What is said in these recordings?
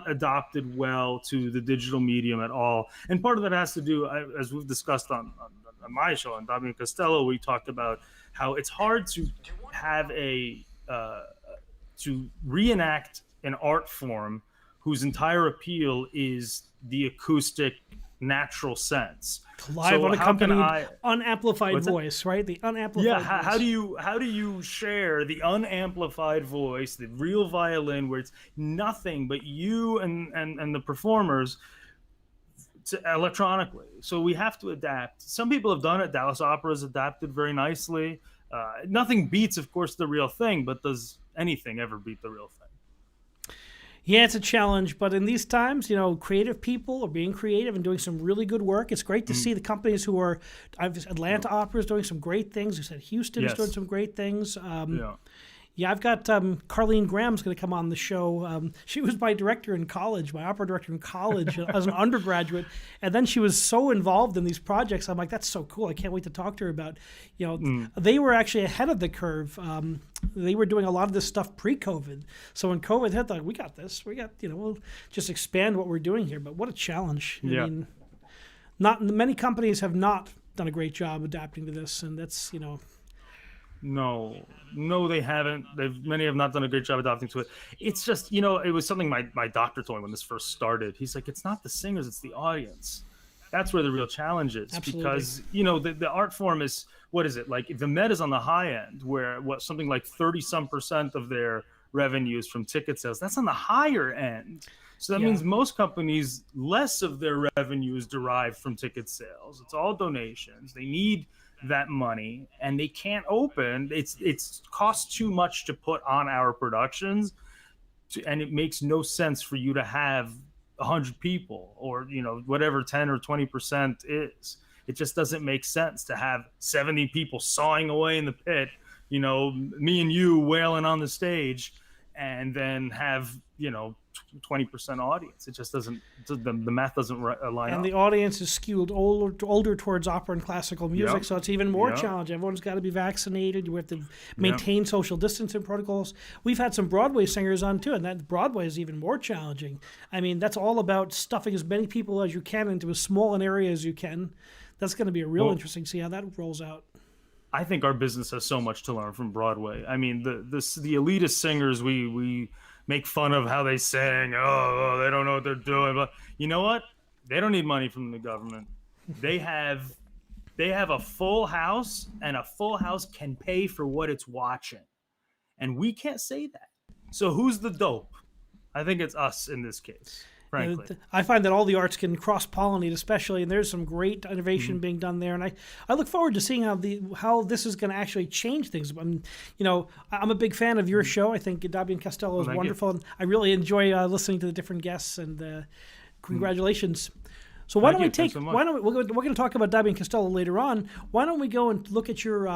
not adopted well to the digital medium at all. And part of that has to do, as we've discussed on my show, on Dabi and Costello, we talked about how it's hard to have to reenact an art form whose entire appeal is the acoustic, natural sense. Live, so unaccompanied, unamplified voice, right? The unamplified voice. How do you share the unamplified voice, the real violin, where it's nothing but you and the performers electronically? So we have to adapt. Some people have done it. Dallas Opera has adapted very nicely. Nothing beats, of course, the real thing, but does anything ever beat the real thing? Yeah, it's a challenge, but in these times, creative people are being creative and doing some really good work. It's great to see the companies who are, Atlanta Opera is doing some great things. You said Houston is doing some great things. Yeah, I've got Carlene Graham's going to come on the show. She was my director in college, my opera director in college as an undergraduate. And then she was so involved in these projects. I'm like, that's so cool. I can't wait to talk to her about, they were actually ahead of the curve. They were doing a lot of this stuff pre-COVID. So when COVID hit, like, we got this. We'll just expand what we're doing here. But what a challenge. Yeah. I mean, not many companies have not done a great job adapting to this. And that's, No, they haven't. Many have not done a great job adapting to it. It's just, it was something my doctor told me when this first started. He's like, it's not the singers, it's the audience. That's where the real challenge is. Absolutely. Because, the art form is, what is it? Like, the Met is on the high end, where something like 30% of their revenues from ticket sales. That's on the higher end. So that means most companies, less of their revenue is derived from ticket sales. It's all donations. They need that money, and they can't open. It's costs too much to put on our productions, and it makes no sense for you to have 100 people or whatever 10 or 20% is. It just doesn't make sense to have 70 people sawing away in the pit, me and you wailing on the stage, and then have 20% audience. It just doesn't. The math doesn't line up. And the audience is skewed older towards opera and classical music, so it's even more challenging. Everyone's got to be vaccinated. You have to maintain social distancing protocols. We've had some Broadway singers on too, and that Broadway is even more challenging. I mean, that's all about stuffing as many people as you can into as small an area as you can. That's going to be a real interesting to see how that rolls out. I think our business has so much to learn from Broadway. I mean, the elitist singers, we make fun of how they sing. Oh, they don't know what they're doing. But you know what? They don't need money from the government. They have a full house, and a full house can pay for what it's watching. And we can't say that. So who's the dope? I think it's us in this case, frankly. I find that all the arts can cross-pollinate, especially, and there's some great innovation being done there. And I look forward to seeing how this is going to actually change things. I'm a big fan of your show. I think Dabi and Costello is wonderful. And I really enjoy listening to the different guests, and congratulations. So why don't we take? Why don't we're going to talk about Dabi and Costello later on. Why don't we go and look at your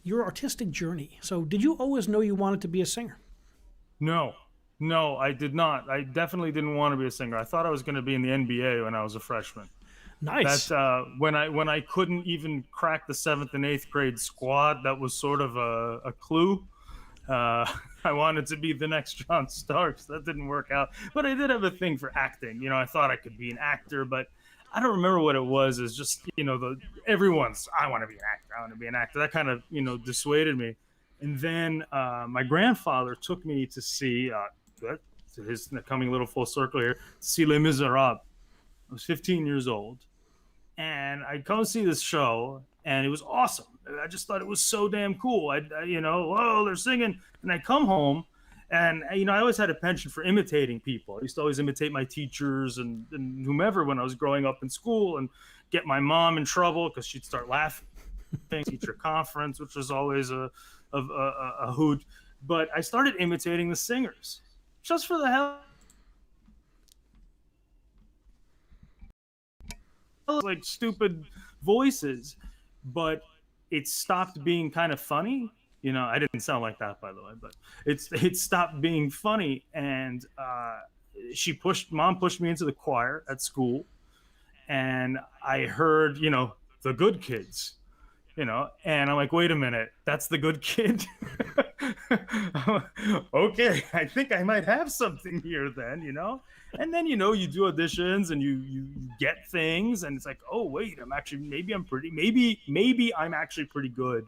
artistic journey? So did you always know you wanted to be a singer? No, I did not. I definitely didn't want to be a singer. I thought I was going to be in the NBA when I was a freshman. Nice. That when I couldn't even crack the 7th and 8th grade squad, that was sort of a clue. I wanted to be the next John Starks. That didn't work out. But I did have a thing for acting. I thought I could be an actor, but I don't remember what it was. It's just, everyone's, I want to be an actor. I want to be an actor. That kind of, dissuaded me. And then my grandfather took me to see, his coming a little full circle here, to see Les Miserables. I was 15 years old. And I'd come see this show, and it was awesome. I just thought it was so damn cool. Whoa, they're singing. And I come home, and, I always had a penchant for imitating people. I used to always imitate my teachers and whomever when I was growing up in school, and get my mom in trouble because she'd start laughing. Teacher conference, which was always a hoot. But I started imitating the singers just for the hell. Like stupid voices, but it stopped being kind of funny. I didn't sound like that, by the way, but it stopped being funny. And mom pushed me into the choir at school, and I heard, the good kids, and I'm like, wait a minute, that's the good kid. Okay, I think I might have something here then, And then, you do auditions and you get things and it's like, oh wait, maybe I'm actually pretty good.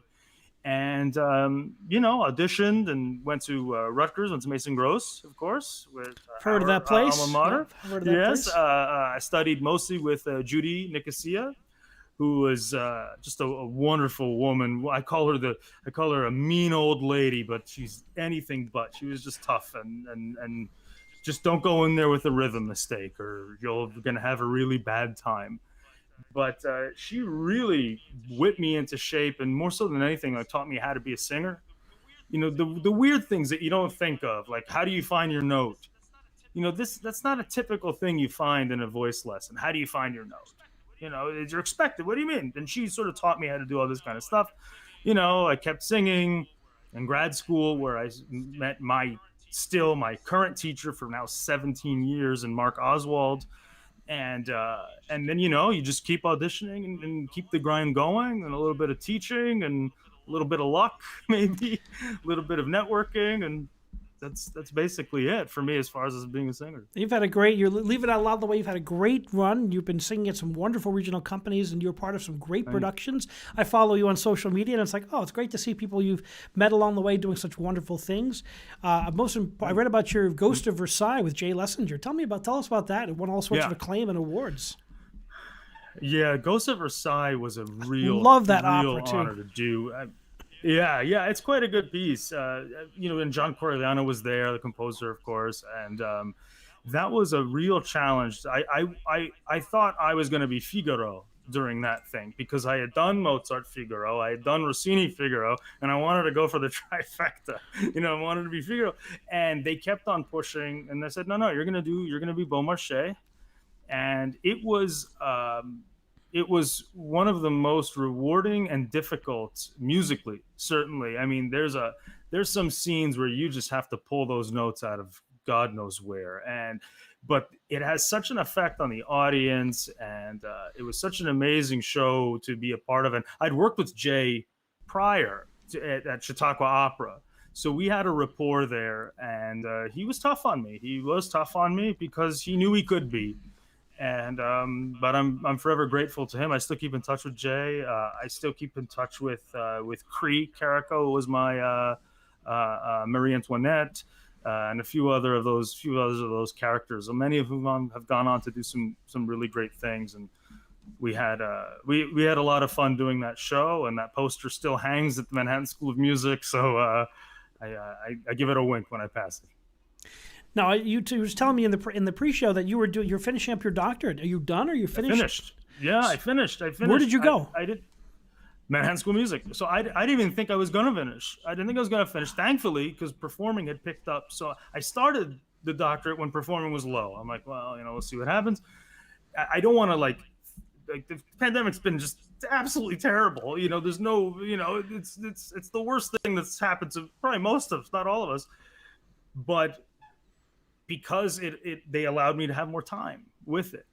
And auditioned and went to Rutgers, went to Mason Gross, of course, with Heard of that our place? alma mater. Yeah, heard of that Yes, place. I studied mostly with Judy Nicosia, who was just a wonderful woman. I call her a mean old lady, but she's anything but. She was just tough and just don't go in there with a rhythm mistake, or you're gonna have a really bad time. But she really whipped me into shape, and more so than anything, like taught me how to be a singer. The weird things that you don't think of, like how do you find your note? That's not a typical thing you find in a voice lesson. How do you find your note? You're expected. What do you mean? And she sort of taught me how to do all this kind of stuff. I kept singing in grad school, where I met my current teacher for now 17 years, and Mark Oswald. And then you just keep auditioning and keep the grind going, and a little bit of teaching and a little bit of luck, maybe a little bit of networking, and that's basically it for me as far as being a singer. You're leaving out loud the way you've had a great run. You've been singing at some wonderful regional companies, and you're part of some great productions. I follow you on social media, and it's like, oh, it's great to see people you've met along the way doing such wonderful things. I read about your Ghost of Versailles with Jay Lessinger. Tell us about that. It won all sorts of acclaim and awards. Yeah, Ghost of Versailles was a real honor to do. Yeah, it's quite a good piece. And John Corigliano was there, the composer, of course, and that was a real challenge. I thought I was going to be Figaro during that thing, because I had done Mozart Figaro, I had done Rossini Figaro, and I wanted to go for the trifecta. I wanted to be Figaro, and they kept on pushing, and they said, no, you're going to be Beaumarchais, and it was one of the most rewarding and difficult musically, certainly. I mean, there's some scenes where you just have to pull those notes out of God knows where, but it has such an effect on the audience, and it was such an amazing show to be a part of. And I'd worked with Jay prior at Chautauqua Opera, so we had a rapport there, and he was tough on me. He was tough on me because he knew he could be. And but I'm forever grateful to him. I still keep in touch with Jay. I still keep in touch with Cree Carico, who was my Marie Antoinette, and a few others of those characters. And many of whom have gone on to do some really great things. And we had we had a lot of fun doing that show, and that poster still hangs at the Manhattan School of Music. So I give it a wink when I pass it. Now, you was telling me in the pre-show that you're finishing up your doctorate. Are you done? Or are you finished? I finished. Yeah, I finished. Where did you go? I did Manhattan School of Music. So I didn't even think I was going to finish. I didn't think I was going to finish, thankfully, because performing had picked up. So I started the doctorate when performing was low. I'm like, well, we'll see what happens. I don't want to like the pandemic's been just absolutely terrible. There's no, it's the worst thing that's happened to probably most of us, not all of us. But because they allowed me to have more time with it,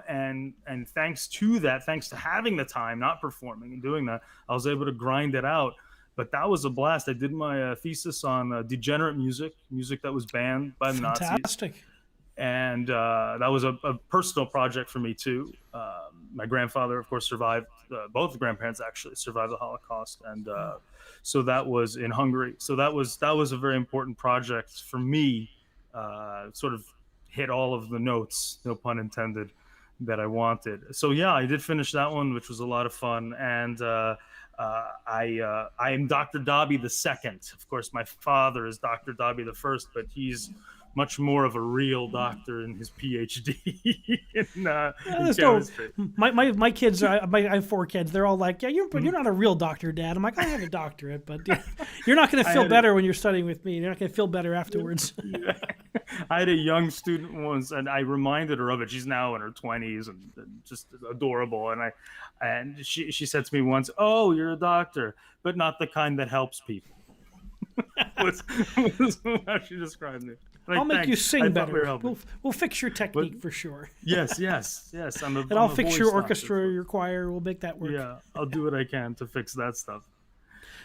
and thanks to that, thanks to having the time, not performing and doing that, I was able to grind it out. But that was a blast. I did my thesis on degenerate music that was banned by the Nazis. Fantastic. And that was a personal project for me too. My grandfather, of course, survived. Both grandparents actually survived the Holocaust, and so that was in Hungary. So that was a very important project for me. Sort of hit all of the notes, no pun intended, that I wanted. So yeah, I did finish that one, which was a lot of fun. And I am Dr. Dabi the second. Of course, my father is Dr. Dabi the first, but he's much more of a real doctor in his PhD in chemistry. My kids, I have 4 kids. They're all like, yeah, you're not a real doctor, Dad. I'm like, I have a doctorate, but you're not going to feel better when you're studying with me. You're not going to feel better afterwards. Yeah. I had a young student once, and I reminded her of it. She's now in her 20s and just adorable. And she said to me once, "Oh, you're a doctor, but not the kind that helps people." was how she described me. I'll make you sing better. We'll fix your technique for sure. Yes. And I'll fix your orchestra, your choir. We'll make that work. Yeah, I'll do what I can to fix that stuff.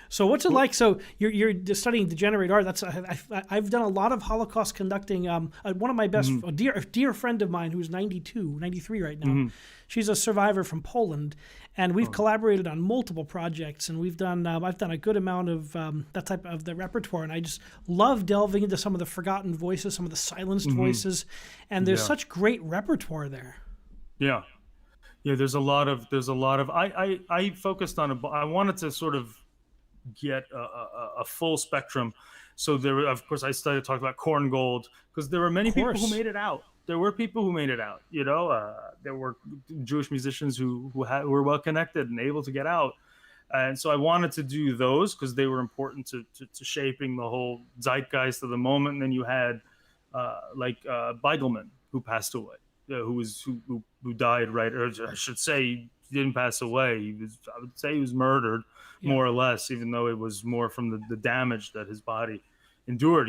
So what's it like? So you're just studying degenerate art. That's I've done a lot of Holocaust conducting. One of my best, a dear friend of mine who's 92, 93 right now. She's a survivor from Poland, and we've collaborated on multiple projects. And we've done I've done a good amount of that type of the repertoire. And I just love delving into some of the forgotten voices, some of the silenced voices, and there's such great repertoire there. Yeah. Yeah, there's a lot of I focused on I wanted to sort of get a full spectrum. So there were, of course, I started talking about Korngold, because there were many people who made it out. There were people who made it out. There were Jewish musicians who were well connected and able to get out. And so I wanted to do those because they were important to shaping the whole zeitgeist of the moment. And then you had Beigelman, who passed away. Who died, right? Or I should say, he didn't pass away. I would say he was murdered, more or less, even though it was more from the damage that his body endured.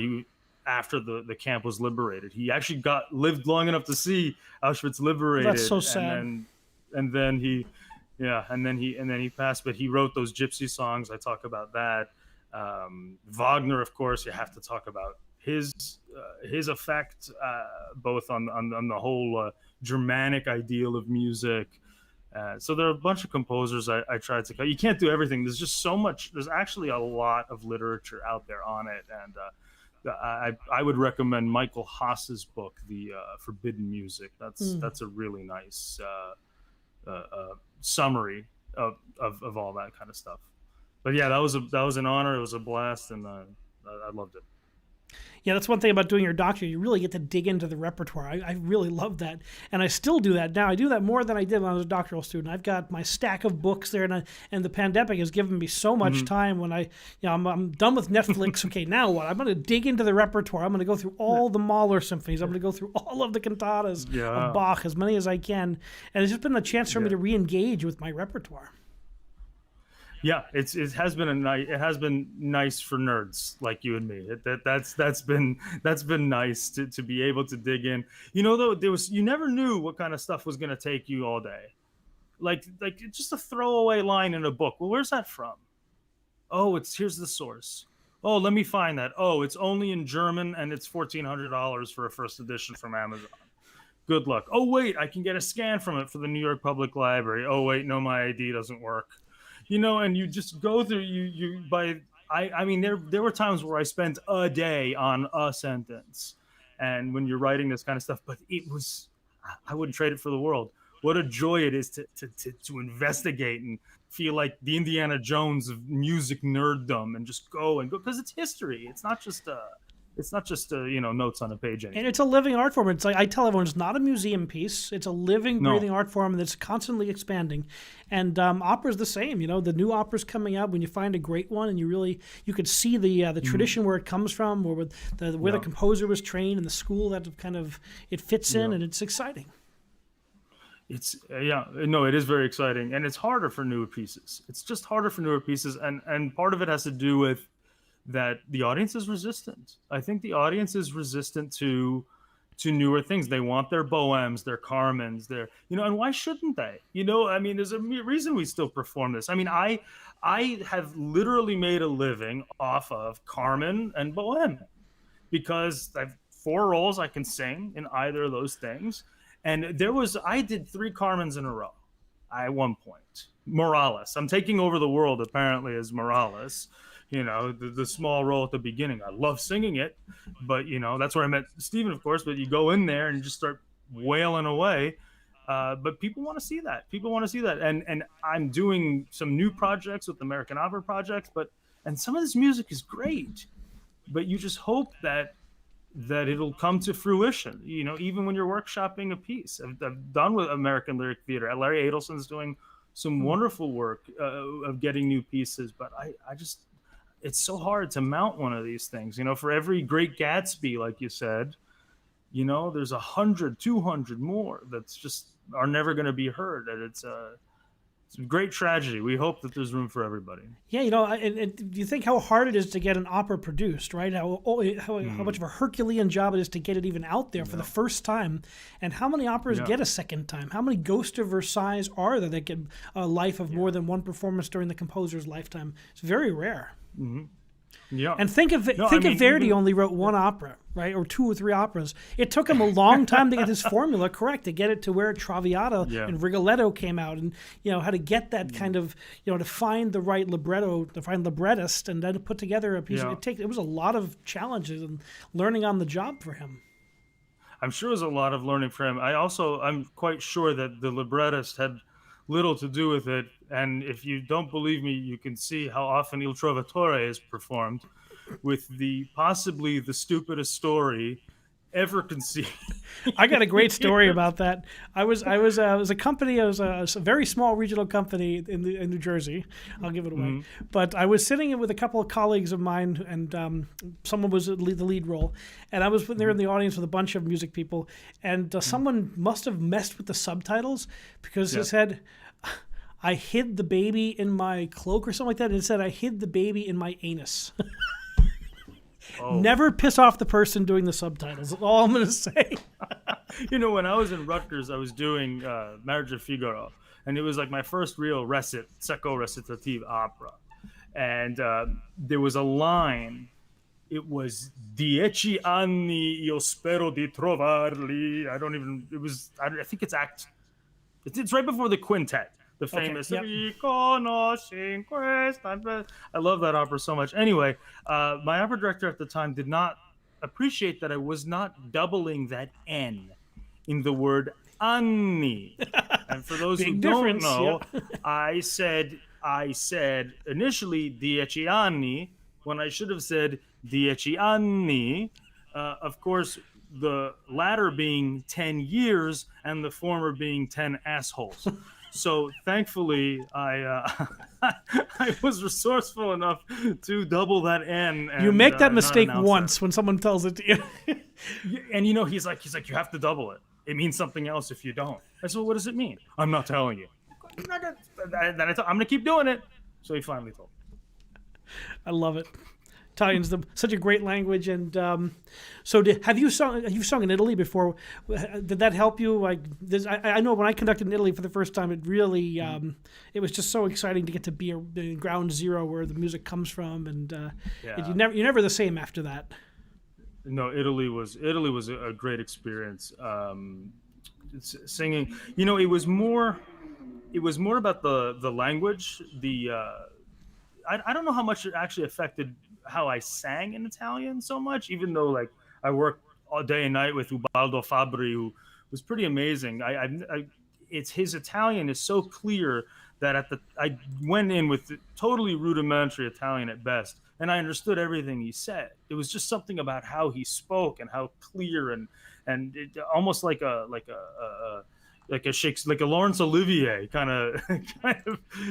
After the camp was liberated, he actually lived long enough to see Auschwitz liberated. That's so sad. And then he passed. But he wrote those gypsy songs. I talk about that. Wagner, of course, you have to talk about his effect, both on the whole Germanic ideal of music. So there are a bunch of composers I tried to. You can't do everything. There's just so much. There's actually a lot of literature out there on it, and I would recommend Michael Haas's book, The Forbidden Music. That's a really nice summary of all that kind of stuff. But yeah, that was an honor. It was a blast, and I loved it. Yeah, that's one thing about doing your doctorate. You really get to dig into the repertoire. I really love that. And I still do that now. I do that more than I did when I was a doctoral student. I've got my stack of books there, and the pandemic has given me so much time when I'm done with Netflix. Okay, now what? I'm going to dig into the repertoire. I'm going to go through all the Mahler symphonies. I'm going to go through all of the cantatas of Bach, as many as I can. And it's just been a chance for me to re-engage with my repertoire. Yeah, it has been nice for nerds like you and me. That's been nice to be able to dig in. Though you never knew what kind of stuff was going to take you all day. Like just a throwaway line in a book. Well, where's that from? Oh, here's the source. Oh, let me find that. Oh, it's only in German and it's $1,400 for a first edition from Amazon. Good luck. Oh wait, I can get a scan from it for the New York Public Library. Oh wait, no, my ID doesn't work. And you just go through I mean, there were times where I spent a day on a sentence, and when you're writing this kind of stuff, but I wouldn't trade it for the world. What a joy it is to investigate and feel like the Indiana Jones of music nerddom and just go because it's history. It's not just notes on a page anymore. And it's a living art form. It's like I tell everyone, it's not a museum piece. It's a living, breathing art form that's constantly expanding. And opera's the same. The new opera's coming out. When you find a great one, and you could see the tradition where it comes from, or where the composer was trained, and the school that it fits in, and it's exciting. It is very exciting, and it's harder for newer pieces. It's just harder for newer pieces, and part of it has to do with that the audience is resistant. I think the audience is resistant to newer things. They want their Bohems, their Carmens, and why shouldn't they? I mean, there's a reason we still perform this. I mean, I have literally made a living off of Carmen and Bohem because I have 4 roles I can sing in either of those things. And I did 3 Carmens in a row at one point. Morales. I'm taking over the world apparently as Morales. The small role at the beginning. I love singing it, but that's where I met Stephen, of course. But you go in there and just start wailing away. But people want to see that. And I'm doing some new projects with American Opera projects. And some of this music is great, but you just hope that it'll come to fruition. Even when you're workshopping a piece, I've done with American Lyric Theater. Larry Adelson's doing some wonderful work of getting new pieces, but I just. It's so hard to mount one of these things. For every Great Gatsby, like you said, there's 100, 200 more that's just are never going to be heard. And It's a great tragedy. We hope that there's room for everybody. Yeah, and you think how hard it is to get an opera produced, right? How much of a Herculean job it is to get it even out there for the first time, and how many operas get a second time? How many Ghost of Versailles are there that get a life of more than one performance during the composer's lifetime? It's very rare. Mm-hmm. Yeah. And think of Verdi only wrote one opera, right, or 2 or 3 operas. It took him a long time to get his formula correct, to get it to where Traviata and Rigoletto came out, and how to get that kind of to find the right libretto, to find librettist, and then to put together a piece. It was a lot of challenges and learning on the job for him. I'm sure it was a lot of learning for him. I'm quite sure that the librettist had little to do with it. And if you don't believe me, you can see how often Il Trovatore is performed with possibly the stupidest story ever conceived. I got a great story about that. I was a company. I was a very small regional company in New Jersey. I'll give it away. Mm-hmm. But I was sitting with a couple of colleagues of mine, and someone was the lead role, and I was there in the audience with a bunch of music people, and someone must have messed with the subtitles because it said, I hid the baby in my cloak or something like that, and it said I hid the baby in my anus. Never piss off the person doing the subtitles. That's all I'm going to say. When I was in Rutgers, I was doing Marriage of Figaro, and it was like my first real secco recitative opera. And there was a line. It was 10 anni io spero di trovarli. I think it's it's right before the quintet. The famous I love that opera so much. Anyway, my opera director at the time did not appreciate that I was not doubling that N in the word anni. And for those who don't know, I said initially 10 anni when I should have said 10 anni. Of course, the latter being 10 years and the former being 10 assholes. So thankfully, I was resourceful enough to double that N. And, you make that mistake once when someone tells it to you. And he's like, you have to double it. It means something else if you don't. I said, well, what does it mean? I'm not telling you. I'm going to keep doing it. So he finally told me. I love it. Italian's such a great language, and so have you sung in Italy before? Did that help you? Like I know when I conducted in Italy for the first time, it really it was just so exciting to get to be in ground zero where the music comes from, and you're never the same after that. No, Italy was a great experience. Singing, it was more about the language. I don't know how much it actually affected how I sang in Italian so much, even though like I worked all day and night with Ubaldo Fabri, who was pretty amazing. His Italian is so clear that I went in with totally rudimentary Italian at best, and I understood everything he said. It was just something about how he spoke and how clear and it, almost like a Shakespeare, like a Laurence Olivier kind of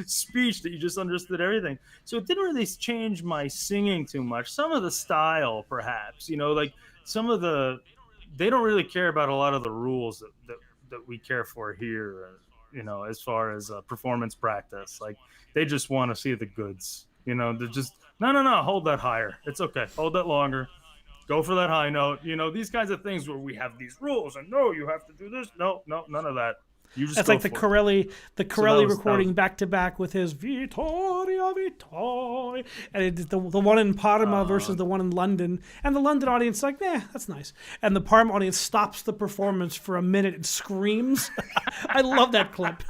speech that you just understood everything. So it didn't really change my singing too much. Some of the style, perhaps, like some of they don't really care about a lot of the rules that we care for here, as far as performance practice. Like they just want to see the goods, they're just, no, hold that higher. It's okay. Hold that longer. Go for that high note. These kinds of things where we have these rules and no, you have to do this. No, none of that. You just That's like the Corelli recording back to back with his Vittoria, Vittoria, and the one in Parma versus the one in London, and the London audience is like, that's nice, and the Parma audience stops the performance for a minute and screams. I love that clip.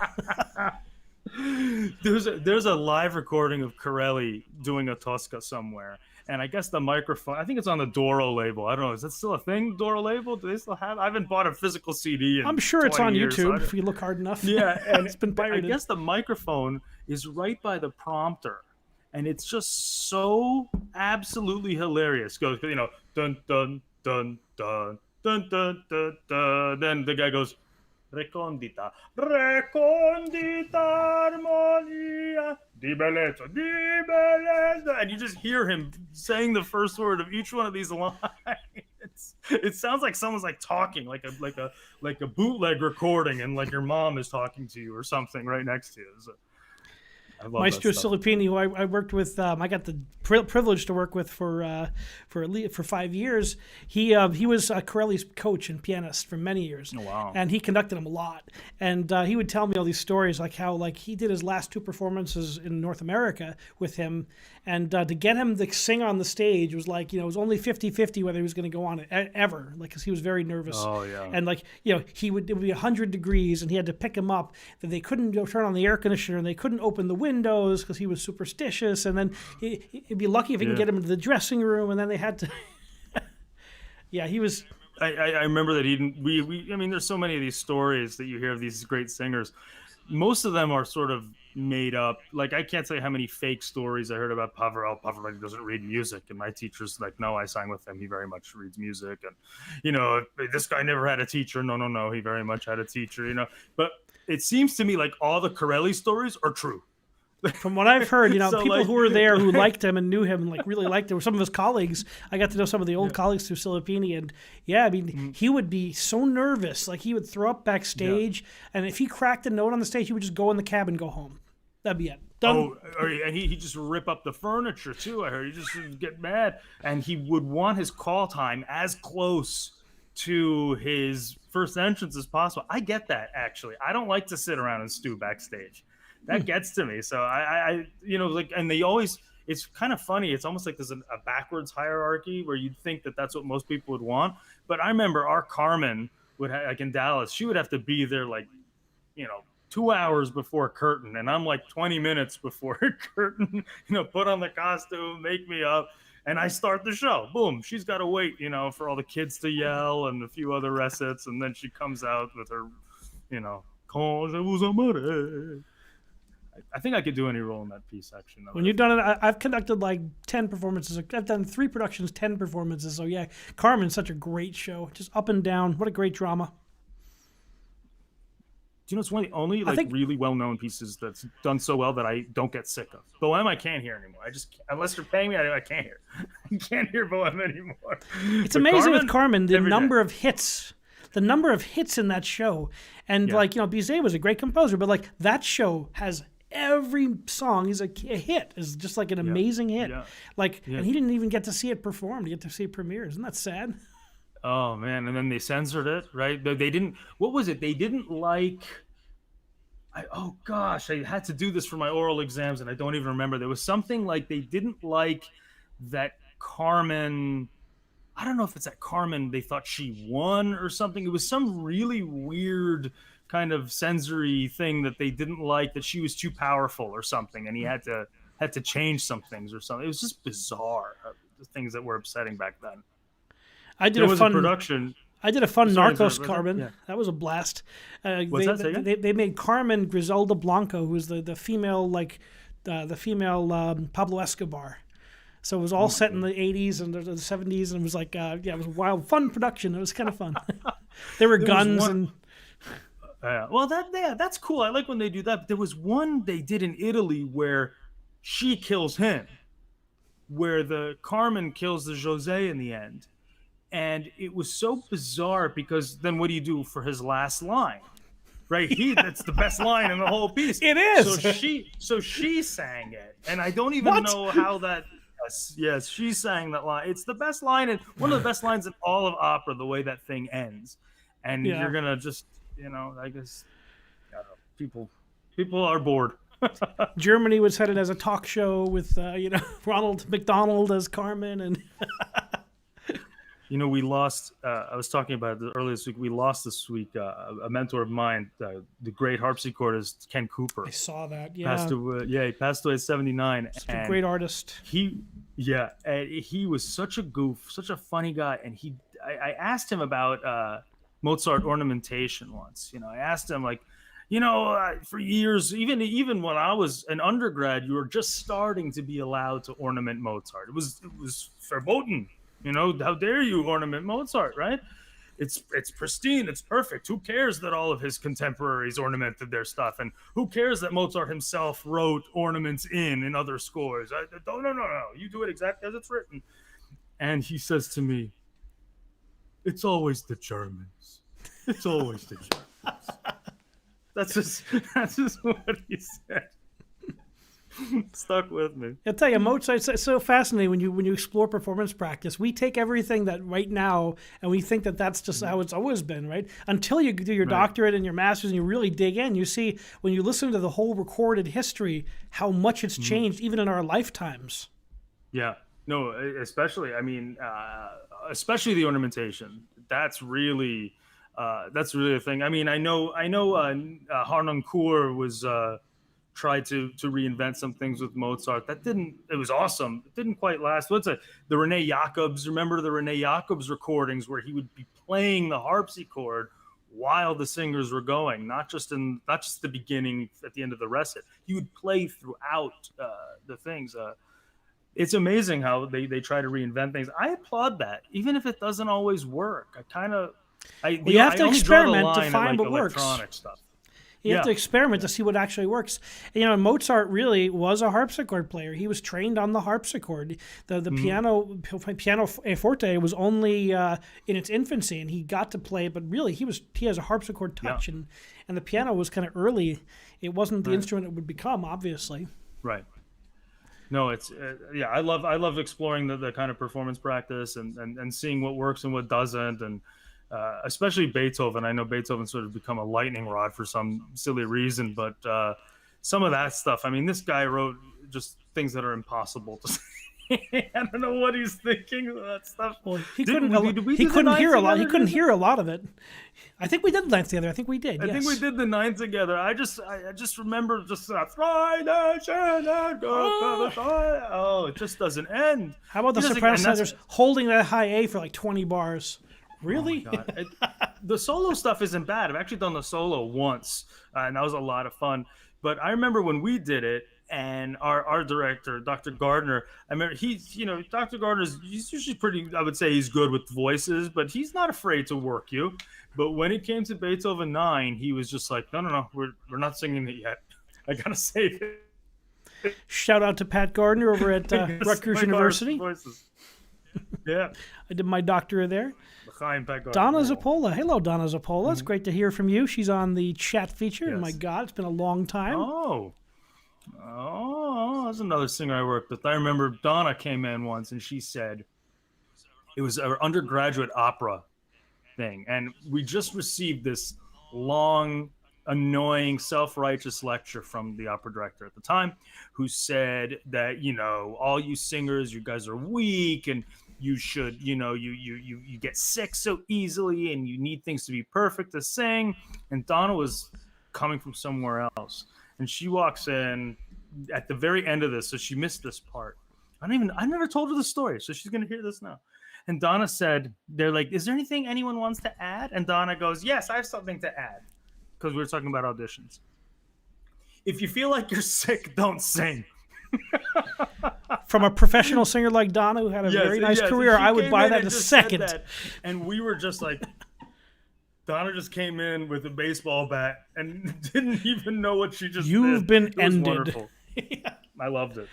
There's a live recording of Corelli doing a Tosca somewhere. And I guess the microphone, I think it's on the Doro label. I don't know. Is that still a thing, Doro label? Do they still have? I haven't bought a physical CD in I'm sure it's on years, YouTube if you look hard enough. Yeah, and it's been pirated. I guess the microphone is right by the prompter. And it's just so absolutely hilarious. Goes, dun, dun, dun, dun, dun, dun, dun, dun. Then the guy goes, recondita armonia di bellezza, and you just hear him saying the first word of each one of these lines. It sounds like someone's like talking, like a bootleg recording, and like your mom is talking to you or something right next to you. I love that Maestro stuff. Silipini, who I worked with, I got the privilege to work with for 5 years. He was Corelli's coach and pianist for many years. Oh, wow. And he conducted him a lot. And he would tell me all these stories, like how he did his last 2 performances in North America with him, and to get him to sing on the stage was like, it was only 50-50 whether he was going to go on it ever, like, because he was very nervous. Oh, yeah. And like, it would be 100 degrees, and he had to pick him up. That they couldn't turn on the air conditioner, and they couldn't open the windows because he was superstitious. And then he'd be lucky if he can get him into the dressing room, and then they had to. Yeah, he was. I remember that he didn't. I mean, there's so many of these stories that you hear of these great singers. Most of them are sort of made up. Like, I can't say how many fake stories I heard about Pavel. Pavel doesn't read music, and my teacher's like, no, I sang with him. He very much reads music, and this guy never had a teacher. No, he very much had a teacher. But it seems to me like all the Corelli stories are true. From what I've heard, So, people like, who were there who liked him and knew him and like really liked him. Some of his colleagues, I got to know some of the old colleagues through Silipini, and I mean, he would be so nervous, like he would throw up backstage, and if he cracked a note on the stage, he would just go in the cab and go home. That'd be it. Done. Oh, and he just rip up the furniture too. I heard he just would get mad, and he would want his call time as close to his first entrance as possible. I get that, actually. I don't like to sit around and stew backstage. That gets to me. So I and they always, it's kind of funny. It's almost like there's a backwards hierarchy where you'd think that that's what most people would want. But I remember our Carmen would like in Dallas, she would have to be there like, 2 hours before curtain. And I'm like 20 minutes before curtain, put on the costume, make me up. And I start the show. Boom. She's got to wait, for all the kids to yell and a few other recits. And then she comes out with her, quand je vous aimera. I think I could do any role in that piece, actually. When you've done it, I've conducted like 10 performances. I've done 3 productions, 10 performances. So yeah, Carmen's such a great show. Just up and down. What a great drama. Do you know it's one of the only really well-known pieces that's done so well that I don't get sick of? Bohème I can't hear anymore. I just, unless they're paying me, I can't hear. I can't hear Bohème anymore. It's amazing with Carmen, the number of hits. The number of hits in that show. And Bizet was a great composer, but like that show has every song is a hit. Is just like an amazing hit. Yeah. And he didn't even get to see it performed. You get to see it premiere. Isn't that sad? Oh man! And then they censored it, right? They didn't. What was it? They didn't like. Oh gosh! I had to do this for my oral exams, and I don't even remember. There was something like they didn't like that Carmen. I don't know if it's that Carmen. They thought she won or something. It was some really weird kind of sensory thing that they didn't like, that she was too powerful or something, and he had to change some things or something. It was just bizarre, the things that were upsetting back then. I did a production. I did a fun Narcos Carmen. Yeah. That was a blast. They made Carmen Griselda Blanco, who was the female Pablo Escobar. So it was all set in the 80s and the 70s, and it was like it was a wild, fun production. It was kind of fun. There were guns and. That's cool. I like when they do that. But there was one they did in Italy where she kills him, where the Carmen kills the José in the end. And it was so bizarre because then what do you do for his last line? Right? That's the best line in the whole piece. It is. So she sang it. And I don't even know how that. Yes, she sang that line. It's the best line, and one of the best lines in all of opera, the way that thing ends. And you're going to just, I guess people are bored. Germany was headed as a talk show with, Ronald McDonald as Carmen. And we lost, I was talking about it earlier this week, we lost this week a mentor of mine, the great harpsichordist Ken Cooper. I saw that, He passed away at 79. Such a great artist. He was such a goof, such a funny guy. And I asked him about Mozart Ornamentation once. I asked him, like, for years, even when I was an undergrad, you were just starting to be allowed to ornament Mozart. It was verboten. How dare you ornament Mozart, right? It's pristine, it's perfect. Who cares that all of his contemporaries ornamented their stuff? And who cares that Mozart himself wrote ornaments in other scores? No. You do it exactly as it's written. And he says to me, it's always the Germans. It's always the Germans. That's just what he said. Stuck with me. I'll tell you, Mozart. It's so fascinating when you explore performance practice. We take everything that right now and we think that that's just how it's always been, right? Until you do your doctorate and your master's and you really dig in, you see when you listen to the whole recorded history how much it's changed even in our lifetimes. Yeah. No, especially. I mean, especially the ornamentation. That's really a thing. I mean, I know. Harnoncourt was. Tried to reinvent some things with Mozart. It was awesome. It didn't quite last. The Rene Jacobs, remember the Rene Jacobs recordings where he would be playing the harpsichord while the singers were going, not just the beginning at the end of the recit. He would play throughout the things. It's amazing how they try to reinvent things. I applaud that, even if it doesn't always work. You have to experiment to find what works. Electronic stuff. You have to experiment to see what actually works. And, Mozart really was a harpsichord player. He was trained on the harpsichord. The piano forte was only in its infancy, and he got to play. But really, he has a harpsichord touch, and the piano was kind of early. It wasn't the instrument it would become, obviously. Right. No, it's I love exploring the kind of performance practice and seeing what works and what doesn't, and especially Beethoven. I know Beethoven sort of become a lightning rod for some silly reason, but some of that stuff, I mean, this guy wrote just things that are impossible to say. I don't know what he's thinking of that stuff. Well, he couldn't hear a lot. He couldn't hear a lot of it. I think we did the ninth together. I think we did. I think we did the ninth together. I just remember just that. Oh, it just doesn't end. How about the soprano centers holding that high A for like 20 bars? Really? Oh my God. The solo stuff isn't bad. I've actually done the solo once, and that was a lot of fun. But I remember when we did it, and our director, Dr. Gardner, I remember Dr. Gardner's, he's usually pretty, I would say he's good with voices, but he's not afraid to work you. But when it came to Beethoven 9, he was just like, no, we're not singing it yet. I gotta save it. Shout out to Pat Gardner over at Rutgers University. Yeah. I did my doctorate there. Donna Zappola. Hello, Donna Zappola. It's great to hear from you. She's on the chat feature. Yes. My God, it's been a long time. Oh, that's another singer I worked with. I remember Donna came in once and she said it was our undergraduate opera thing. And we just received this long, annoying, self-righteous lecture from the opera director at the time who said that, all you singers, you guys are weak and you should, you get sick so easily and you need things to be perfect to sing. And Donna was coming from somewhere else. And she walks in at the very end of this, so she missed this part. I never told her the story, so she's going to hear this now. And Donna said, they're like, is there anything anyone wants to add? And Donna goes, yes, I have something to add. Because we were talking about auditions. If you feel like you're sick, don't sing. From a professional singer like Donna, who had a very nice career, I would buy that in a second. And we were just like, Donna just came in with a baseball bat and didn't even know what she just did. You've been ended. Wonderful. I loved it.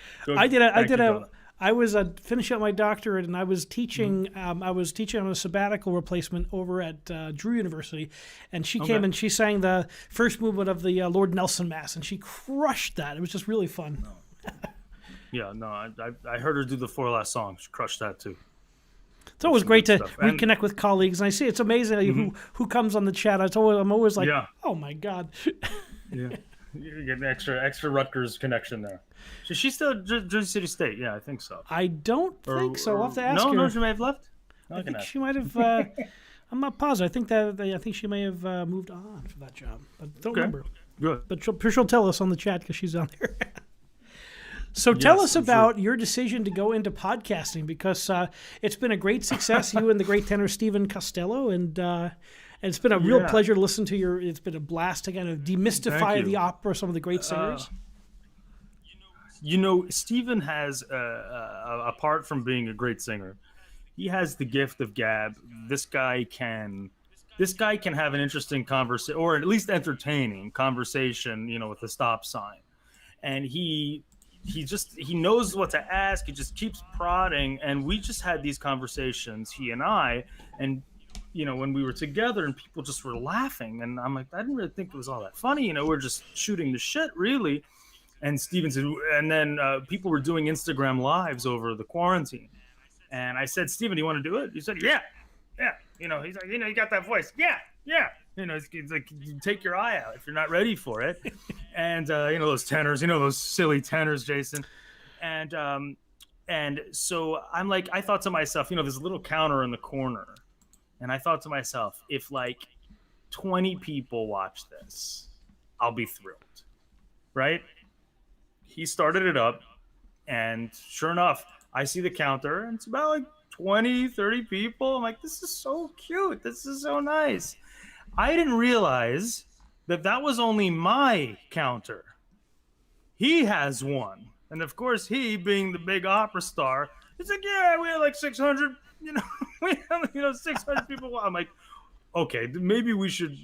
I was finishing up my doctorate, and I was teaching. I was teaching on a sabbatical replacement over at Drew University, and she came and she sang the first movement of the Lord Nelson Mass, and she crushed that. It was just really fun. I heard her do the 4 last songs. She crushed that too. It's always great to reconnect with colleagues, and I see it's amazing who comes on the chat. I'm always like, oh my God. Yeah. You get an extra Rutgers connection there. She's still at Jersey City State. Yeah, I think so. I don't think so. I'll have to ask her. No, she may have left. I think she might have. I'm not positive. I think she may have moved on for that job, but don't remember. Good. But she'll tell us on the chat because she's on there. So tell us about your decision to go into podcasting, because it's been a great success. You and the great tenor Stephen Costello, and it's been a real pleasure to listen to it's been a blast to kind of demystify the opera, some of the great singers. Stephen has, apart from being a great singer, he has the gift of gab. This guy can have an interesting conversation, or at least entertaining conversation, with a stop sign. And he knows what to ask. He just keeps prodding. And we just had these conversations, he and I, and when we were together and people just were laughing, and I'm like, I didn't really think it was all that funny. We're just shooting the shit, really. And Steven said, and then people were doing Instagram lives over the quarantine. And I said, Steven, do you want to do it? He said, yeah. He's like, you got that voice. Yeah. It's like, you take your eye out if you're not ready for it. And, those tenors, those silly tenors, Jason. And so I'm like, I thought to myself, there's a little counter in the corner. And I thought to myself, if like 20 people watch this, I'll be thrilled. Right? He started it up. And sure enough, I see the counter and it's about like 20, 30 people. I'm like, this is so cute. This is so nice. I didn't realize that was only my counter. He has one. And of course, he being the big opera star, it's like, yeah, we had like 600, we have, 600 people. I'm like, okay, maybe we should,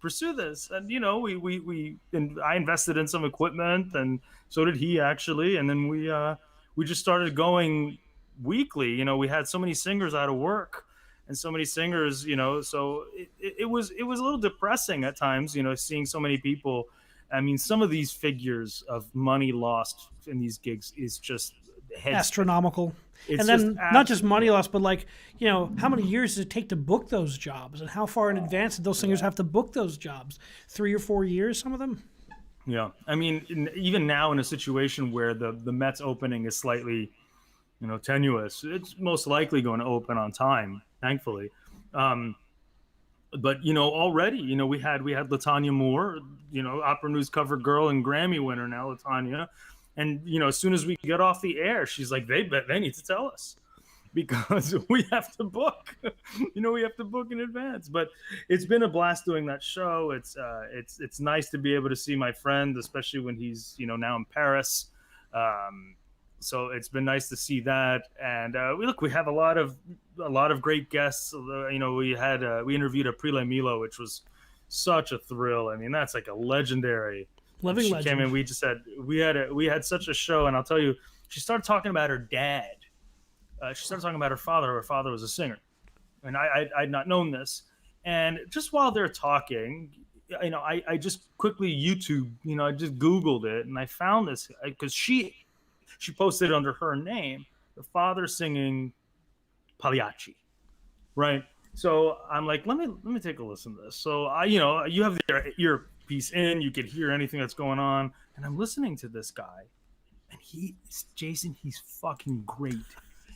pursue this. And, and I invested in some equipment and so did he actually. And then we just started going weekly. We had so many singers out of work and so many singers, so it was a little depressing at times, seeing so many people. I mean, some of these figures of money lost in these gigs is just astronomical. And then not just money lost, but like, how many years does it take to book those jobs? And how far in advance did those singers have to book those jobs? 3 or 4 years, some of them? Yeah. I mean, even now in a situation where the Mets opening is slightly, tenuous, it's most likely going to open on time, thankfully. But already, we had Latonya Moore, Opera News cover girl and Grammy winner now, Latonya, and as soon as we get off the air, she's like, they need to tell us because we have to book, we have to book in advance. But it's been a blast doing that show. It's nice to be able to see my friend, especially when he's now in Paris. So it's been nice to see that, and we have a lot of great guests. We interviewed Aprile Milo, which was such a thrill. I mean, that's like a legendary living legend. She came in. We had such a show, and I'll tell you, she started talking about her dad. She started talking about her father. Her father was a singer, and I'd not known this. And just while they're talking, I just quickly YouTube, I just Googled it, and I found this because she posted under her name, her father singing Pagliacci, right? So I'm like, let me take a listen to this. So you have your earpiece in, you could hear anything that's going on, and I'm listening to this guy, and Jason, he's fucking great.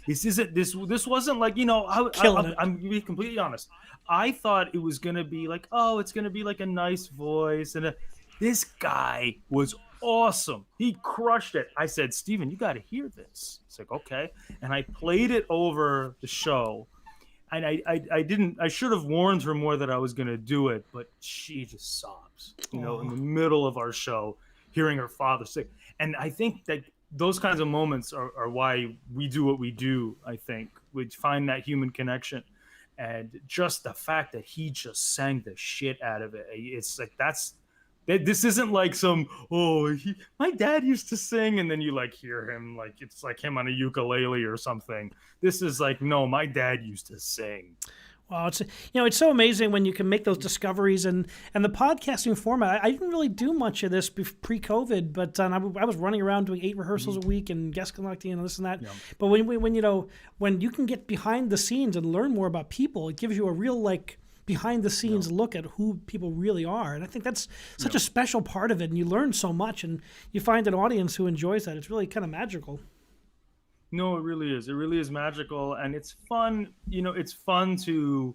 This wasn't like, I'm gonna be completely honest. I thought it was gonna be like, it's gonna be like a nice voice, and this guy was awesome. He crushed it. I said, Steven, you got to hear this. It's like, okay. And I played it over the show. And I should have warned her more that I was going to do it, but she just sobs, in the middle of our show, hearing her father sing. And I think that those kinds of moments are why we do what we do. I think we find that human connection. And just the fact that he just sang the shit out of it. It's like, this isn't like some, my dad used to sing, and then you like hear him like it's like him on a ukulele or something. This is like, no, my dad used to sing. Wow, it's so amazing when you can make those discoveries and the podcasting format. I didn't really do much of this pre-COVID, but I was running around doing 8 rehearsals a week and guest conducting and this and that. Yeah. But when you can get behind the scenes and learn more about people, it gives you a real behind the scenes look at who people really are. And I think that's such a special part of it. And you learn so much and you find an audience who enjoys that. It's really kind of magical. No, it really is. It really is magical. And it's fun. It's fun to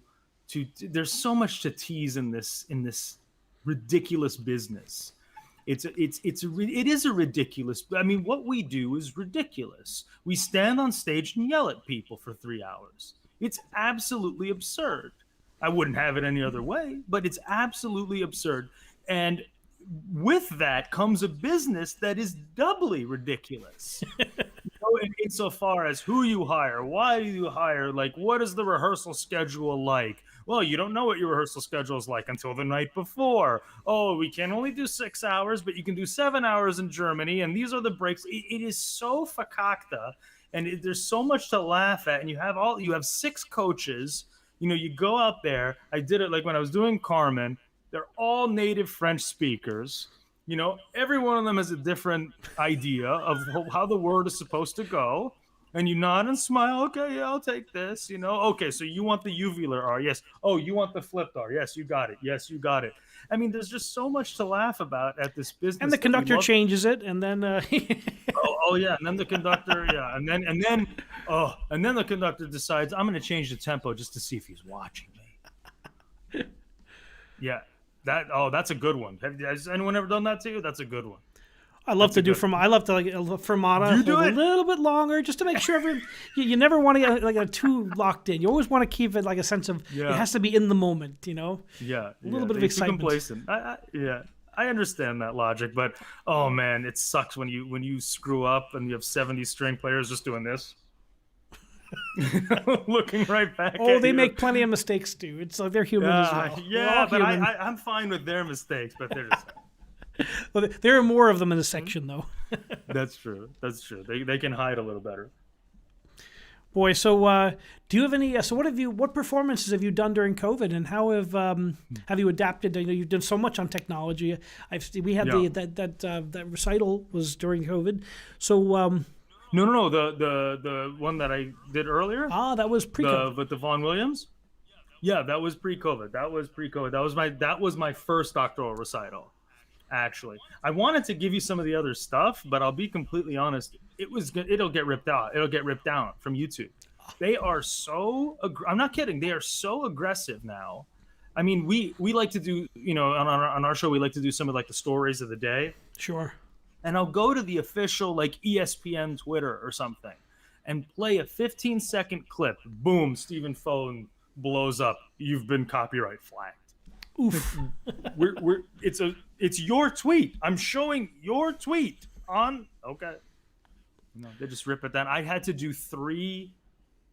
there's so much to tease in this ridiculous business. It is a ridiculous. I mean, what we do is ridiculous. We stand on stage and yell at people for 3 hours. It's absolutely absurd. I wouldn't have it any other way, but it's absolutely absurd. And with that comes a business that is doubly ridiculous. Insofar as who you hire, why do you hire, like what is the rehearsal schedule like? Well, you don't know what your rehearsal schedule is like until the night before. Oh, we can only do 6 hours, but you can do 7 hours in Germany, and these are the breaks. It is so fakakta, and there's so much to laugh at, and you have 6 coaches. You go out there. I did it like when I was doing Carmen. They're all native French speakers. You know, every one of them has a different idea of how the word is supposed to go. And you nod and smile. Okay, yeah, I'll take this. You know, okay, so you want the uvular R? Yes. Oh, you want the flipped R? Yes, you got it. Yes, you got it. I mean, there's just so much to laugh about at this business. And the conductor changes it, and then oh yeah, and then the conductor, yeah, and then the conductor decides I'm going to change the tempo just to see if he's watching me. Yeah, that's a good one. Has anyone ever done that to you? That's a good one. I love to like fermata You do a it? little bit longer just to make sure you never want to get like a too locked in. You always want to keep it like a sense of it has to be in the moment, you know. Yeah, a little bit of excitement. Complacent. I understand that logic, but oh man, it sucks when you screw up and you have 70 string players just doing this. Looking right back at you. They make plenty of mistakes too. It's like they're human as well. Yeah, but I'm fine with their mistakes, but they're just... Well, there are more of them in the section, though. That's true. They can hide a little better. Boy, so do you have any? So what performances have you done during COVID, and how have you adapted? You know, you've done so much on technology. We had that recital was during COVID. So no, the one that I did earlier. That was pre-COVID. With the Vaughan Williams. Yeah, that was pre-COVID. That was my first doctoral recital. Actually, I wanted to give you some of the other stuff, but I'll be completely honest. It'll get ripped out. It'll get ripped down from YouTube. They are so. I'm not kidding. They are so aggressive now. I mean, we like to do, you know, on our show, we like to do some of like the stories of the day. Sure. And I'll go to the official like ESPN Twitter or something, and play a 15-second clip. Boom! Stephen phone blows up. You've been copyright flagged. Oof. It's your tweet. I'm showing your tweet on. Okay. No, they just rip it down. I had to do 3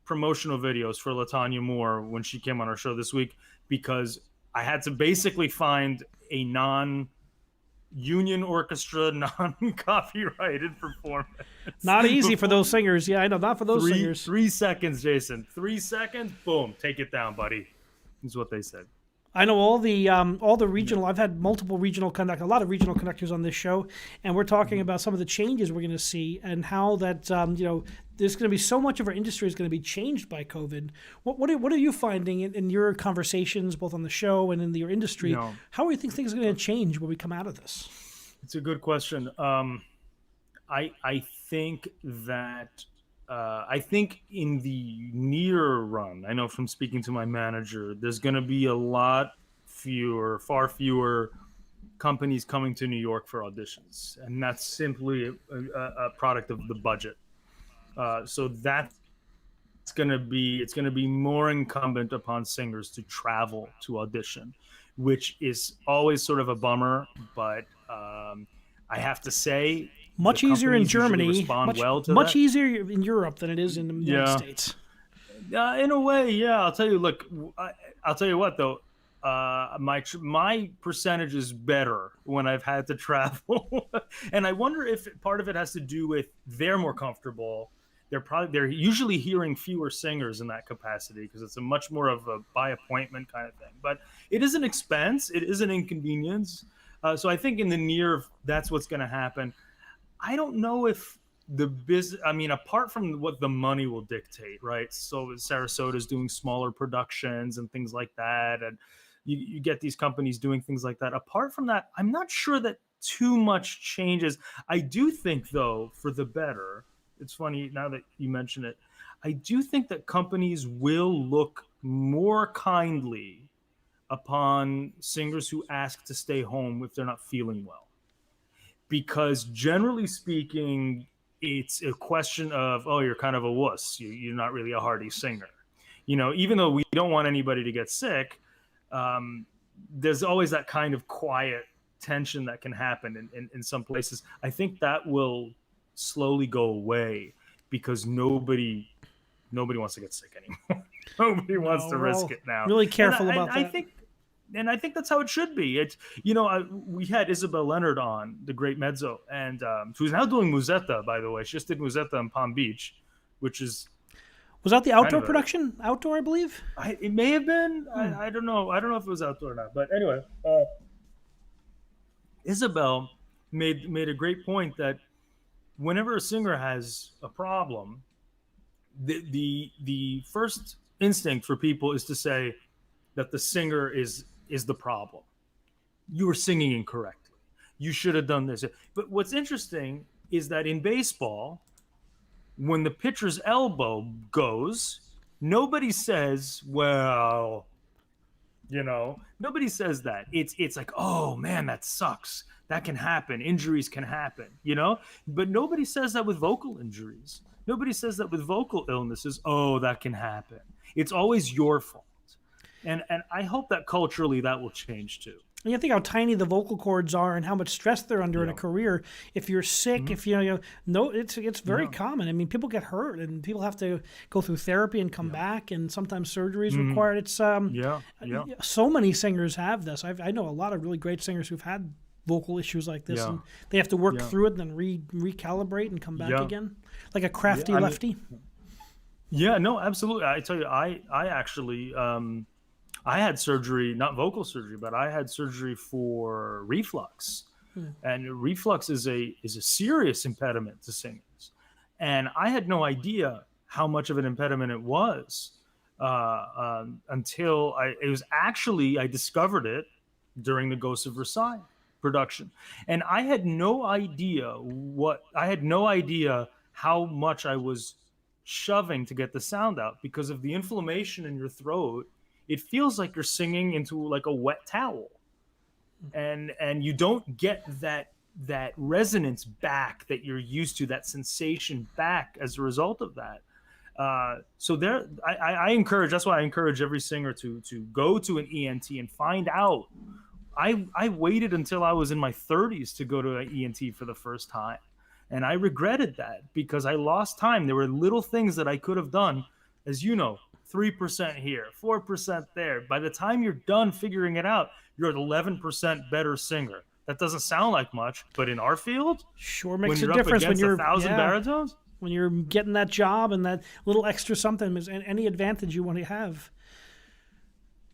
promotional videos for Latonya Moore when she came on our show this week because I had to basically find a non-union orchestra, non-copyrighted performance. Not easy for those singers. Yeah, I know. Not for those singers. 3 seconds, Jason. 3 seconds. Boom. Take it down, buddy. Is what they said. I know all the regional. I've had multiple regional a lot of regional conductors on this show, and we're talking about some of the changes we're going to see and how that there's going to be so much of our industry is going to be changed by COVID. What are you finding in your conversations, both on the show and in your industry? How do you think things are going to change when we come out of this? It's a good question. I think that. I think in the near run, I know from speaking to my manager, there's going to be far fewer companies coming to New York for auditions. And that's simply a product of the budget. So it's going to be more incumbent upon singers to travel to audition, which is always sort of a bummer. But I have to say, much easier in Germany, much easier in Europe than it is in the United States. In a way, yeah. I'll tell you. Look, I'll tell you what though. My percentage is better when I've had to travel, and I wonder if part of it has to do with they're more comfortable. They're usually hearing fewer singers in that capacity because it's a much more of a by appointment kind of thing. But it is an expense. It is an inconvenience. So I think in the near, that's what's going to happen. I don't know if the business, I mean, apart from what the money will dictate, right? So Sarasota's doing smaller productions and things like that. And you get these companies doing things like that. Apart from that, I'm not sure that too much changes. I do think, though, for the better, it's funny now that you mention it, I do think that companies will look more kindly upon singers who ask to stay home if they're not feeling well. Because generally speaking, it's a question of, oh, you're kind of a wuss. You're not really a hearty singer. You know, even though we don't want anybody to get sick, there's always that kind of quiet tension that can happen in some places. I think that will slowly go away because nobody wants to get sick anymore. Nobody wants to risk it now. Really careful about that. I think that's how it should be. It's, we had Isabel Leonard on, the great mezzo, and who's now doing Musetta, by the way. She just did Musetta in Palm Beach, which is... Was that the outdoor production? Outdoor, I believe? It may have been. I don't know. I don't know if it was outdoor or not. But anyway, Isabel made a great point that whenever a singer has a problem, the first instinct for people is to say that the singer is the problem. You were singing incorrectly. You should have done this. But what's interesting is that in baseball, when the pitcher's elbow goes, nobody says, well, nobody says that. It's like, oh man, that sucks. That can happen. Injuries can happen, but nobody says that with vocal injuries. Nobody says that with vocal illnesses. Oh, that can happen. It's always your fault. And I hope that culturally that will change too. And you think how tiny the vocal cords are and how much stress they're under in a career. If you're sick, if it's very common. I mean, people get hurt and people have to go through therapy and come back, and sometimes surgery is required. It's so many singers have this. I know a lot of really great singers who've had vocal issues like this, and they have to work through it and then recalibrate and come back again, like a crafty lefty. Yeah, no, absolutely. I tell you, I actually. I had surgery, not vocal surgery, but I had surgery for reflux. And reflux is a serious impediment to singers. And I had no idea how much of an impediment it was until I discovered it during the Ghosts of Versailles production. And I had no idea how much I was shoving to get the sound out because of the inflammation in your throat. It feels like you're singing into like a wet towel, and you don't get that resonance back that you're used to, that sensation back as a result of that. So there, I encourage. That's why I encourage every singer to go to an ENT and find out. I waited until I was in my 30s to go to an ENT for the first time, and I regretted that because I lost time. There were little things that I could have done, as you know. 3% here, 4% there. By the time you're done figuring it out, you're an 11% better singer. That doesn't sound like much, but in our field, sure makes a difference when you're 1,000 baritones. When you're getting that job and that little extra something is any advantage you want to have.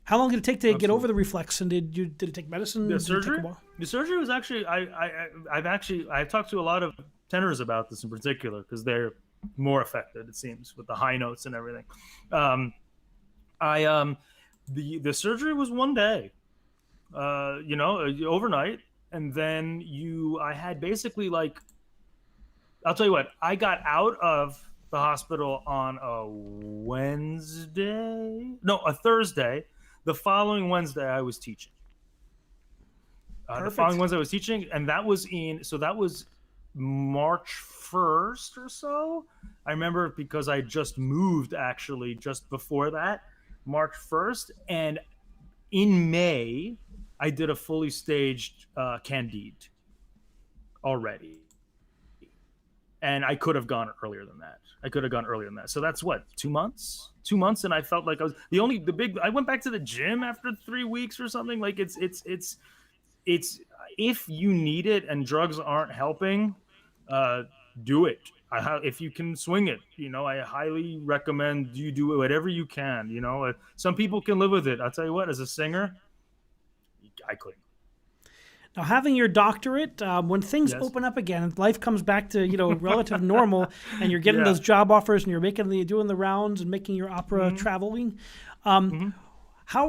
How long did it take to get over the reflex? And did it take medicine? The surgery? The surgery was actually I've talked to a lot of tenors about this in particular because they're more affected, it seems, with the high notes and everything. The surgery was one day, overnight, and then I had basically I'll tell you what, I got out of the hospital on a Thursday. The following Wednesday I was teaching. And that was March 1st or so. I remember because I just moved actually just before that, March 1st. And in May, I did a fully staged Candide already. And I could have gone earlier than that. So that's what, 2 months? 2 months, and I felt like I was I went back to the gym after 3 weeks or something. Like it's if you need it and drugs aren't helping, do it. If you can swing it, I highly recommend you do whatever you can. Some people can live with it. I'll tell you what, as a singer, I couldn't. Now, having your doctorate, when things open up again, and life comes back to relative normal, and you're getting those job offers, and you're doing the rounds and making your opera traveling. How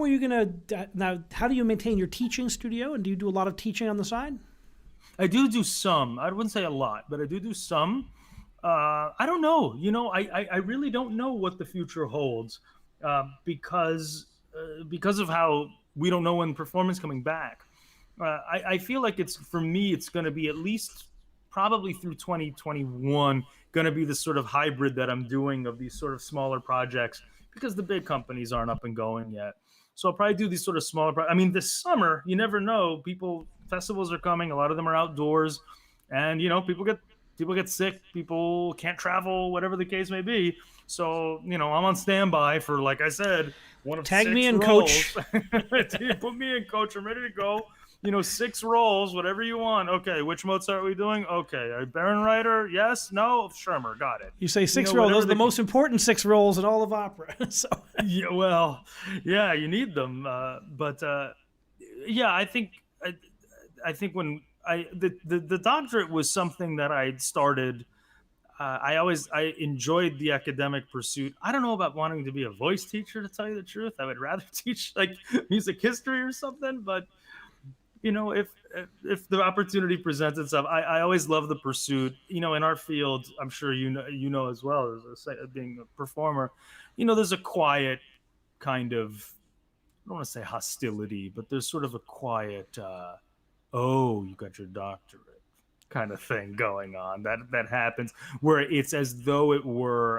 are you how do you maintain your teaching studio, and do you do a lot of teaching on the side? I do some. I wouldn't say a lot, but I do some. I don't know. I really don't know what the future holds because of how we don't know when performance coming back. I feel like it's going to be at least probably through 2021 going to be this sort of hybrid that I'm doing of these sort of smaller projects because the big companies aren't up and going yet. So I'll probably do these sort of smaller this summer, you never know. Festivals are coming. A lot of them are outdoors, and people get sick. People can't travel, whatever the case may be. So I'm on standby for, like I said, one of tag 6 me in, roles. coach. Put me in, coach. I'm ready to go. 6 roles, whatever you want. Okay, which Mozart are we doing? Okay, Baron yes, no, Schirmer, got it. You say 6 roles; those are the most important 6 roles in all of opera. So you need them. I think when the doctorate was something that I'd started. I enjoyed the academic pursuit. I don't know about wanting to be a voice teacher, to tell you the truth. I would rather teach like music history or something. But if the opportunity presents itself, I always love the pursuit. In our field, I'm sure you know as well as being a performer. There's a quiet kind of, I don't want to say hostility, but there's sort of a quiet, oh, you got your doctorate kind of thing going on that happens, where it's as though it were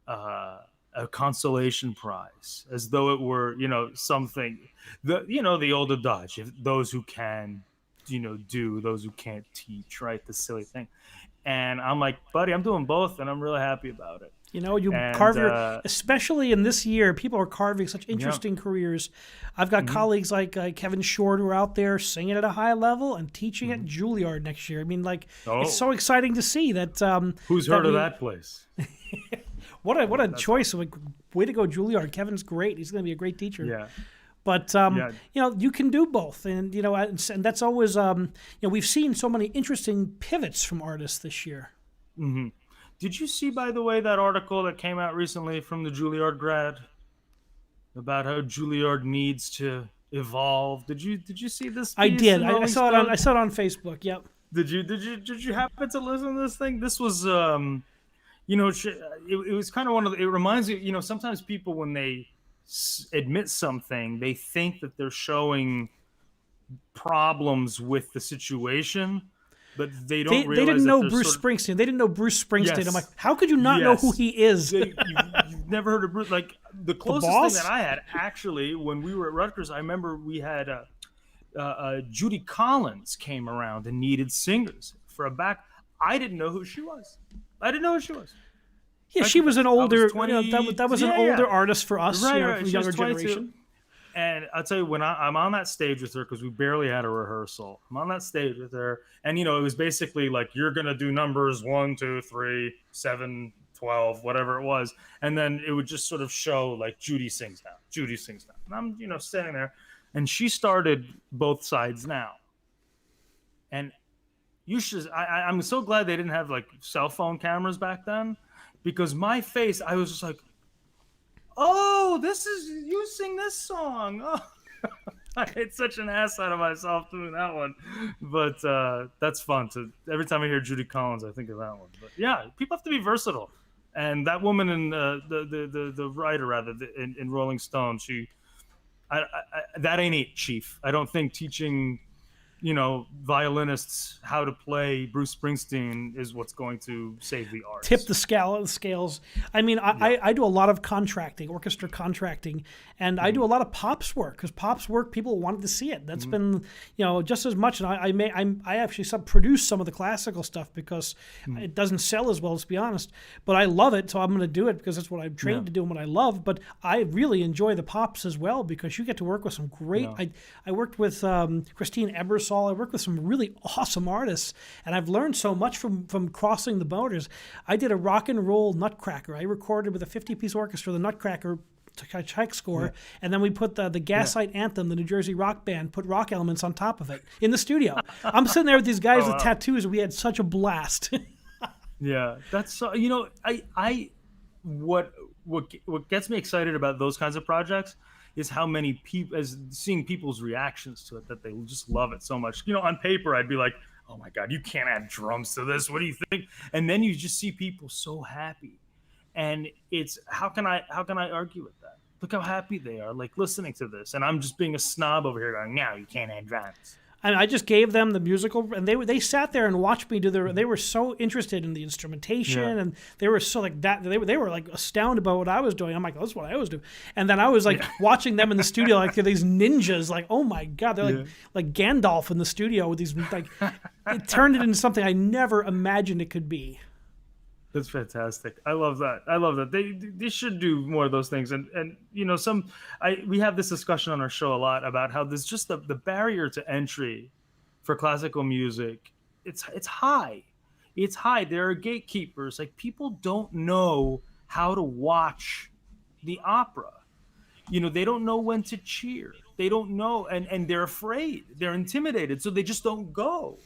a consolation prize, as though it were something, the old adage, if those who can do, those who can't teach, right? The silly thing. And I'm like, buddy, I'm doing both, and I'm really happy about it. You And carve your, especially in this year, people are carving such interesting careers. I've got colleagues like Kevin Short who are out there singing at a high level and teaching at Juilliard next year. I mean, it's so exciting to see that. Who's heard of that place? What a choice! Like, way to go, Juilliard. Kevin's great. He's going to be a great teacher. Yeah. But you can do both, and and that's always we've seen so many interesting pivots from artists this year. Mm-hmm. Did you see, by the way, that article that came out recently from the Juilliard grad about how Juilliard needs to evolve? Did you see this piece? I did. I saw it on Facebook. Yep. Did you happen to listen to this thing? This was it was kind of one of the, it reminds me, sometimes people, when they admit something, they think that they're showing problems with the situation, but they don't realize they didn't know Bruce Springsteen. They didn't know Bruce Springsteen. Yes. I'm like, how could you not know who he is? You've never heard of Bruce. Like, the closest thing that I had, actually, when we were at Rutgers, I remember we had Judy Collins came around and needed singers for a back. I didn't know who she was. Yeah, she was an older. 20, that was an older artist for us, right. For the younger generation. And I'll tell you, when I'm on that stage with her, because we barely had a rehearsal, I'm on that stage with her, and it was basically like, you're gonna do numbers 1, 2, 3, 7, 12, whatever it was, and then it would just sort of show like Judy sings now, and I'm standing there, and she started Both Sides Now, and I'm so glad they didn't have like cell phone cameras back then, because my face, I was just like, oh, this is, you sing this song. Oh. I made such an ass out of myself doing that one. But that's fun. Every time I hear Judy Collins, I think of that one. But yeah, people have to be versatile. And that woman in the writer, rather, in Rolling Stone, that ain't it, Chief. I don't think teaching violinists how to play Bruce Springsteen is what's going to save the art. Tip the scales. I mean, I do a lot of contracting, orchestra contracting, and I do a lot of pops work, because pops work, people wanted to see it. That's been, just as much. And I actually produce some of the classical stuff because it doesn't sell as well, let's be honest. But I love it, so I'm going to do it because that's what I'm trained to do and what I love. But I really enjoy the pops as well, because you get to work with some great. I worked with Christine Ebersol. I worked with some really awesome artists, and I've learned so much from crossing the borders. I did a rock and roll Nutcracker. I recorded with a 50-piece orchestra the Nutcracker Tchaikovsky score, and then we put the Gaslight Anthem, the New Jersey rock band, put rock elements on top of it in the studio. I'm sitting there with these guys with tattoos, and we had such a blast. Yeah, that's so. What gets me excited about those kinds of projects is how many people, as seeing people's reactions to it, that they just love it so much. On paper, I'd be like, oh my God, you can't add drums to this. What do you think? And then you just see people so happy. And it's, how can I argue with that? Look how happy they are, like, listening to this. And I'm just being a snob over here going, no, you can't add drums. And I just gave them the musical, and they sat there and watched me do they were so interested in the instrumentation, and they were so like that. They were like astounded about what I was doing. I'm like, that's what I always do. And then I was like watching them in the studio, like they're these ninjas, like, oh my God, they're like Gandalf in the studio with these, like, it turned it into something I never imagined it could be. That's fantastic. I love that. They should do more of those things. And we have this discussion on our show a lot about how there's just the barrier to entry for classical music. It's high. It's high. There are gatekeepers. Like, people don't know how to watch the opera. They don't know when to cheer. They don't know, and they're afraid. They're intimidated, so they just don't go.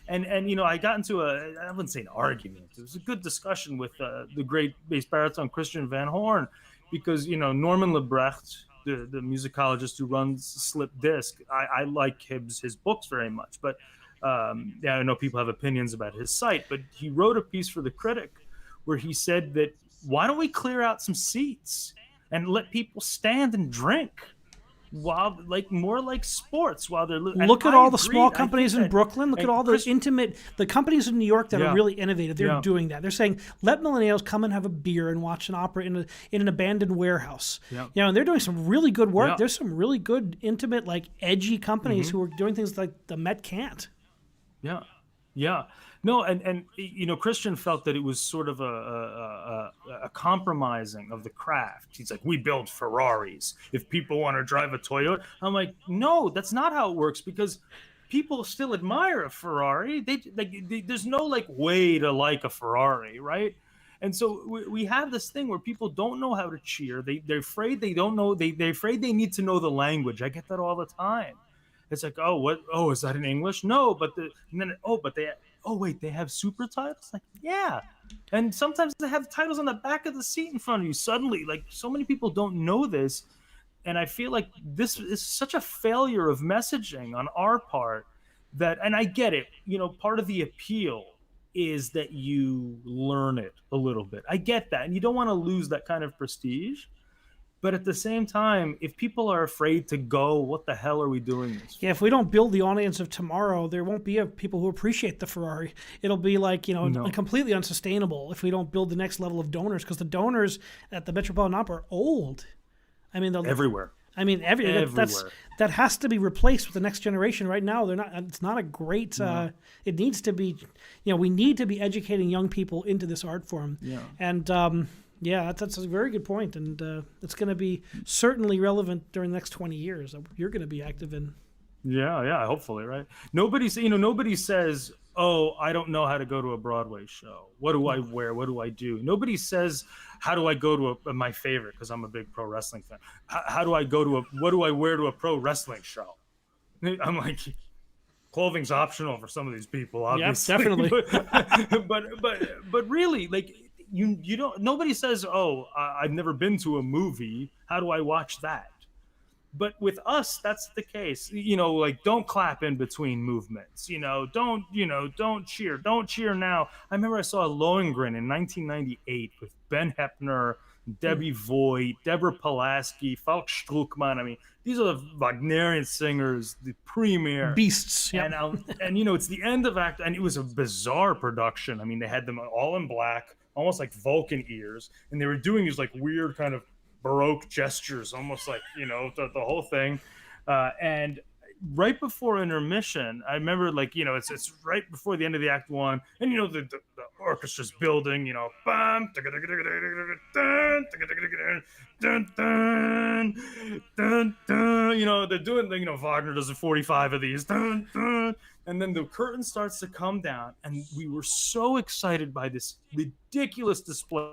And you know, I got into I wouldn't say an argument. It was a good discussion with the great bass baritone Christian Van Horn, because you know Norman Lebrecht, the musicologist who runs Slip Disc, I like his books very much, but yeah, I know people have opinions about his site, but he wrote a piece for the Critic where he said that why don't we clear out some seats and let people stand and drink? While more like sports, while they're look at all the small companies in Brooklyn. Look at all the the companies in New York that are really innovative. They're doing that. They're saying let millennials come and have a beer and watch an opera in an abandoned warehouse. You know, and they're doing some really good work. There's some really good, intimate, like edgy companies who are doing things like the Met can't. Yeah. No, and you know, Christian felt that it was sort of a compromising of the craft. He's like, we build Ferraris. If people want to drive a Toyota, I'm like, no, that's not how it works, because people still admire a Ferrari. There's no like way to like a Ferrari, right? And so we have this thing where people don't know how to cheer. They're afraid they don't know. They're afraid they need to know the language. I get that all the time. It's like, oh, what? Oh, is that in English? No, but they have super titles? Like, yeah. And sometimes they have titles on the back of the seat in front of you. Suddenly, like, so many people don't know this. And I feel like this is such a failure of messaging on our part that, and I get it, you know, part of the appeal is that you learn it a little bit. I get that. And you don't want to lose that kind of prestige. But at the same time, if people are afraid to go, what the hell are we doing this for? Yeah, if we don't build the audience of tomorrow, there won't be people who appreciate the Ferrari. It'll be like, you know, completely unsustainable if we don't build the next level of donors, because the donors at the Metropolitan Opera are old. I mean, everywhere. I mean, everywhere. That has to be replaced with the next generation. Right now, they're not. It's not a great. It needs to be. You know, we need to be educating young people into this art form. Yeah. And yeah, that's a very good point, and it's going to be certainly relevant during the next 20 years. You're going to be active in. Yeah, hopefully, right? Nobody says, "Oh, I don't know how to go to a Broadway show. What do I wear? What do I do?" Nobody says, "How do I go to my favorite?" Because I'm a big pro wrestling fan. How do I go to what do I wear to a pro wrestling show? I'm like, clothing's optional for some of these people, obviously. Yeah, definitely. but really, like. You don't. Nobody says, "Oh, I've never been to a movie. How do I watch that?" But with us, that's the case. You know, like, don't clap in between movements. Don't cheer. Don't cheer now. I remember I saw Lone Grin in 1998 with Ben Heppner, Debbie Voigt, Deborah Pulaski, Falk Struckmann. I mean, these are the Wagnerian singers, the premier beasts. Yep. And you know, it's the end of act, and it was a bizarre production. I mean, they had them all in black, almost like Vulcan ears, and they were doing these like weird kind of Baroque gestures, almost like, you know, the whole thing. And right before intermission, I remember, like, you know, it's right before the end of the act one, and you know the orchestra's building, you know, bam, you know, they're doing, you know, Wagner does 45 of these, and then the curtain starts to come down, and we were so excited by this ridiculous display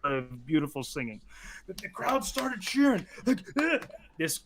of beautiful singing that the crowd started cheering. Like, this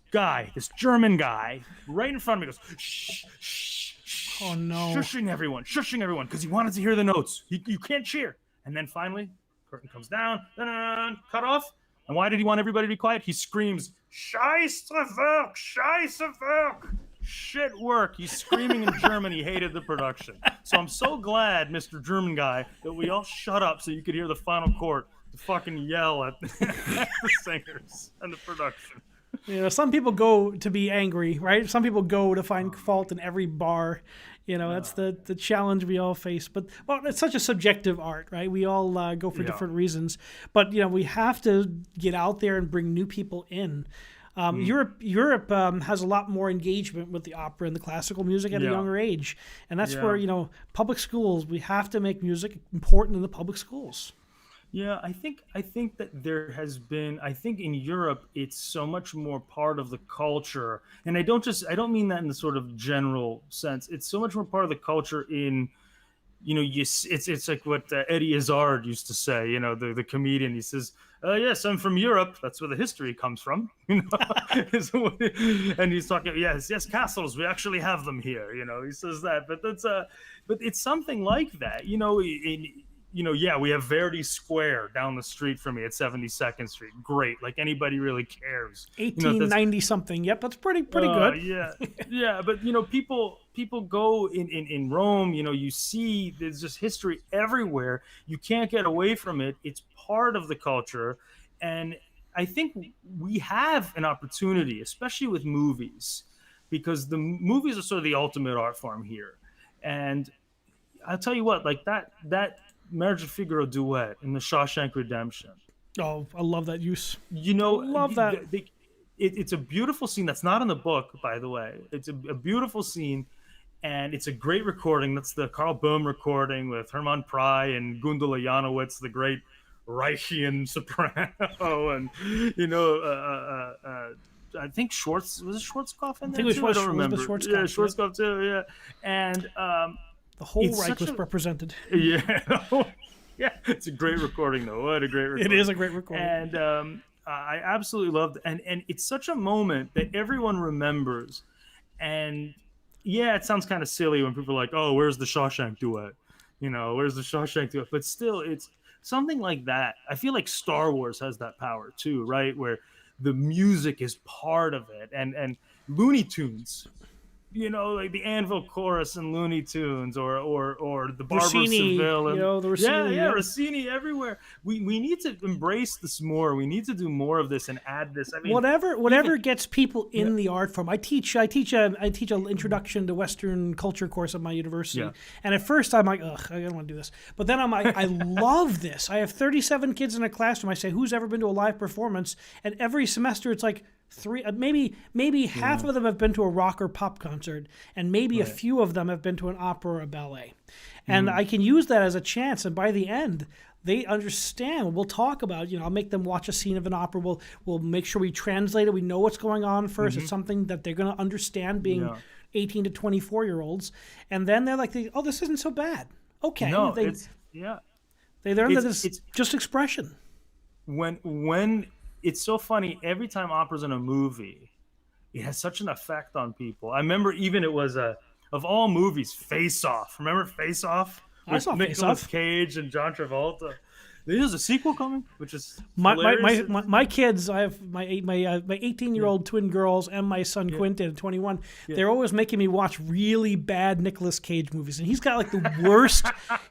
German guy right in front of me goes, shh, shh, shh. Oh no. Shushing everyone, because he wanted to hear the notes. You can't cheer. And then finally, curtain comes down, cut off. And why did he want everybody to be quiet? He screams, Scheisse Werk, Scheisse Werk. Shit work. He's screaming in German. He hated the production. So I'm so glad, Mr. German guy, that we all shut up so you could hear the final chord to fucking yell at the singers and the production. You know, some people go to be angry, right? Some people go to find fault in every bar. You know, that's the challenge we all face. But, well, it's such a subjective art, right? We all go for different reasons. But, you know, we have to get out there and bring new people in. Europe has a lot more engagement with the opera and the classical music at a younger age. And that's where, you know, public schools, we have to make music important in the public schools. Yeah, I think that there has been, I think in Europe, it's so much more part of the culture. And I don't mean that in the sort of general sense. It's so much more part of the culture in it's like what Eddie Izzard used to say, the comedian. He says, yes, I'm from Europe. That's where the history comes from, and he's talking, yes, castles. We actually have them here. He says that, but it's something like that, yeah, we have Verdi Square down the street from me at 72nd Street. Great. Like anybody really cares. 1890 something. Yep, that's pretty good. Yeah. Yeah, but people go in Rome, you see there's just history everywhere. You can't get away from it. It's part of the culture. And I think we have an opportunity, especially with movies, because the movies are sort of the ultimate art form here. And I'll tell you what, like that Marriage of Figaro duet in The Shawshank Redemption. Oh, I love that use. Love that. It's a beautiful scene that's not in the book, by the way. It's a beautiful scene, and it's a great recording. That's the Carl Boehm recording with Hermann Prey and Gundula Janowitz, the great Reichian soprano, and I think Schwartz was it Schwarzkopf in there? I don't remember. Yeah, Schwarzkopf too. Yeah, and the whole Reich was represented. Yeah. Yeah, it's a great recording, though. What a great recording. It is a great recording. And I absolutely loved it. And it's such a moment that everyone remembers. And yeah, it sounds kind of silly when people are like, oh, where's the Shawshank duet? Where's the Shawshank duet? But still, it's something like that. I feel like Star Wars has that power, too, right? Where the music is part of it. And Looney Tunes, like the Anvil Chorus and Looney Tunes, or the Barber Rossini, of Seville, and the Rossini, Rossini everywhere. We need to embrace this more. We need to do more of this and add this. I mean, whatever gets people in the art form. I teach an introduction to Western culture course at my university, and at first I'm like, ugh, I don't want to do this. But then I'm like, I love this. I have 37 kids in a classroom. I say, who's ever been to a live performance? And every semester it's like three, maybe half of them have been to a rock or pop concert, and maybe a few of them have been to an opera or a ballet. And I can use that as a chance, and by the end, they understand. We'll talk about, I'll make them watch a scene of an opera. We'll make sure we translate it. We know what's going on first. It's something that they're going to understand, being 18 to 24-year-olds. And then they're like, oh, this isn't so bad. Okay. No, they learn that it's just expression. When it's so funny, every time opera's in a movie, it has such an effect on people. I remember even it was of all movies, Face Off. Remember Face Off? I saw Face Off. Cage and John Travolta. There's a sequel coming, which is my kids. I have my 18-year-old twin girls and my son Quentin at 21. They're always making me watch really bad Nicolas Cage movies, and he's got like the worst.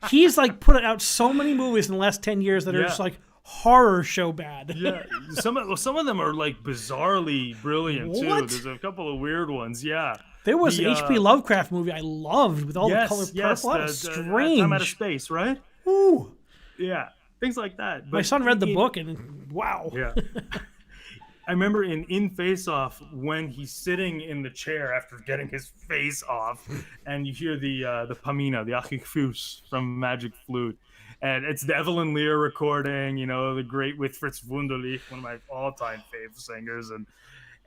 He's like put out so many movies in the last 10 years that are just like horror show bad. Yeah, some of them are like bizarrely brilliant too. There's a couple of weird ones. Yeah, there was an H.P. Lovecraft movie I loved with all the color purple. That was strange. Time Out of Space, right? Ooh, yeah, things like that. But my son read the book and wow. Yeah. I remember in Face Off when he's sitting in the chair after getting his face off, and you hear the Pamina, the Achik from Magic Flute. And it's the Evelyn Lear recording, the great with Fritz Wunderlich, one of my all-time fave singers. And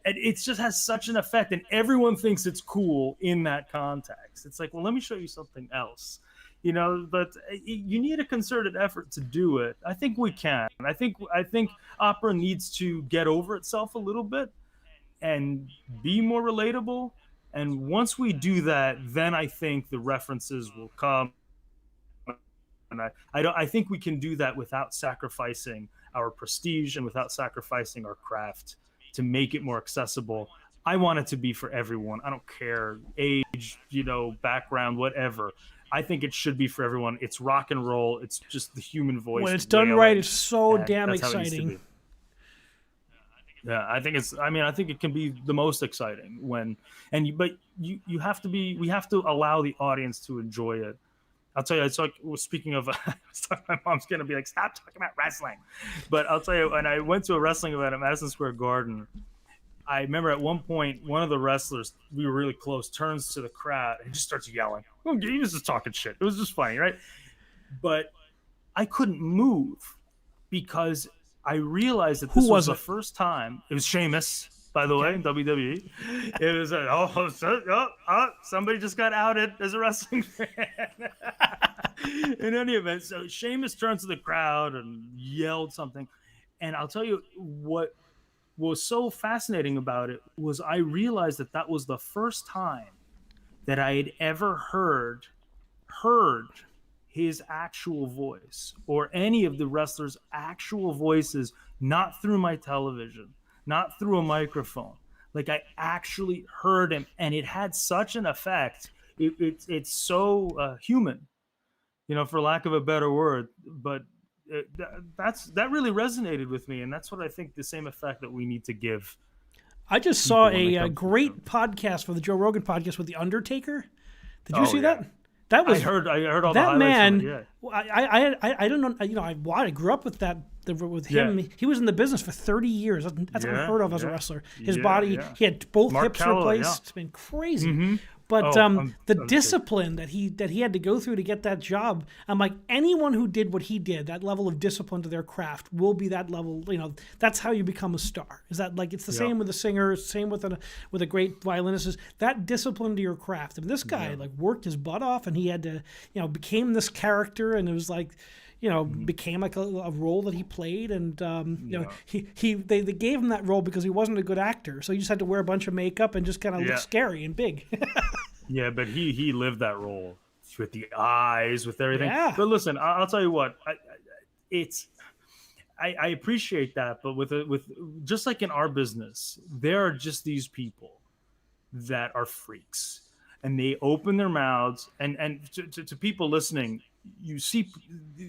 it just has such an effect, and everyone thinks it's cool in that context. It's like, well, let me show you something else, but you need a concerted effort to do it. I think we can. I think opera needs to get over itself a little bit and be more relatable. And once we do that, then I think the references will come. And I think we can do that without sacrificing our prestige and without sacrificing our craft to make it more accessible. I want it to be for everyone. I don't care age, background, whatever. I think it should be for everyone. It's rock and roll. It's just the human voice. When it's done right, it's so damn exciting. Yeah, I think it can be the most exciting but we have to allow the audience to enjoy it. I'll tell you, it's like, speaking of, my mom's going to be like, stop talking about wrestling. But I'll tell you, when I went to a wrestling event at Madison Square Garden, I remember at one point, one of the wrestlers, we were really close, turns to the crowd and just starts yelling. Well, he was just talking shit. It was just funny, right? But I couldn't move because I realized that this was the first time. It was Sheamus, by the way, in WWE. It was somebody just got outed as a wrestling fan. In any event, so Seamus turned to the crowd and yelled something. And I'll tell you what was so fascinating about it was I realized that that was the first time that I had ever heard his actual voice or any of the wrestlers' actual voices, not through my television, not through a microphone. Like I actually heard him, and it had such an effect. It's so human, for lack of a better word. But that really resonated with me, and that's what I think the same effect that we need to give. I just saw a great podcast for the Joe Rogan podcast with the Undertaker. Did you see that? That was I heard all that the man. It, I don't know. I grew up with that. With him, he was in the business for 30 years. That's unheard of as a wrestler. His body, he had both hips replaced. It's been crazy. Mm-hmm. But the discipline that he had to go through to get that job, I'm like, anyone who did what he did, that level of discipline to their craft, will be that level. That's how you become a star. Is that like it's the same with a singer, same with a great violinist. Is that discipline to your craft? I mean, this guy worked his butt off, and he had to became this character, and it was like. Became like a role that he played, and they gave him that role because he wasn't a good actor, so he just had to wear a bunch of makeup and just kind of look scary and big. Yeah, but he lived that role with the eyes, with everything. Yeah. But listen, I'll tell you what, I appreciate that, but with just like in our business, there are just these people that are freaks, and they open their mouths, and to people listening. You see,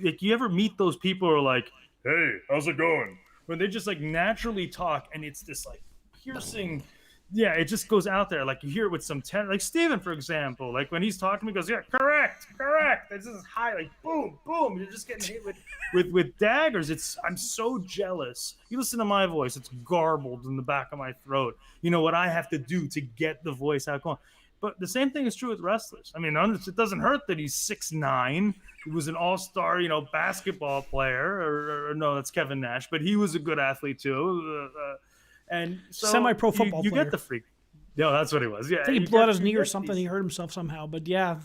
like, you ever meet those people who are like, "Hey, how's it going?" When they just like naturally talk, and it's this like piercing, it just goes out there. Like you hear it with some like Steven, for example, like when he's talking, he goes, "Yeah, correct." It's just high, like boom, boom. You're just getting hit with daggers. I'm so jealous. You listen to my voice; it's garbled in the back of my throat. You know what I have to do to get the voice out going. But the same thing is true with wrestlers. I mean, it doesn't hurt that he's 6'9". He was an all-star, basketball player. Or no, that's Kevin Nash. But he was a good athlete too. And so semi-pro football player. You get the freak. No, that's what he was. Yeah, I think he blew out his knee or something. He hurt himself somehow. But yeah.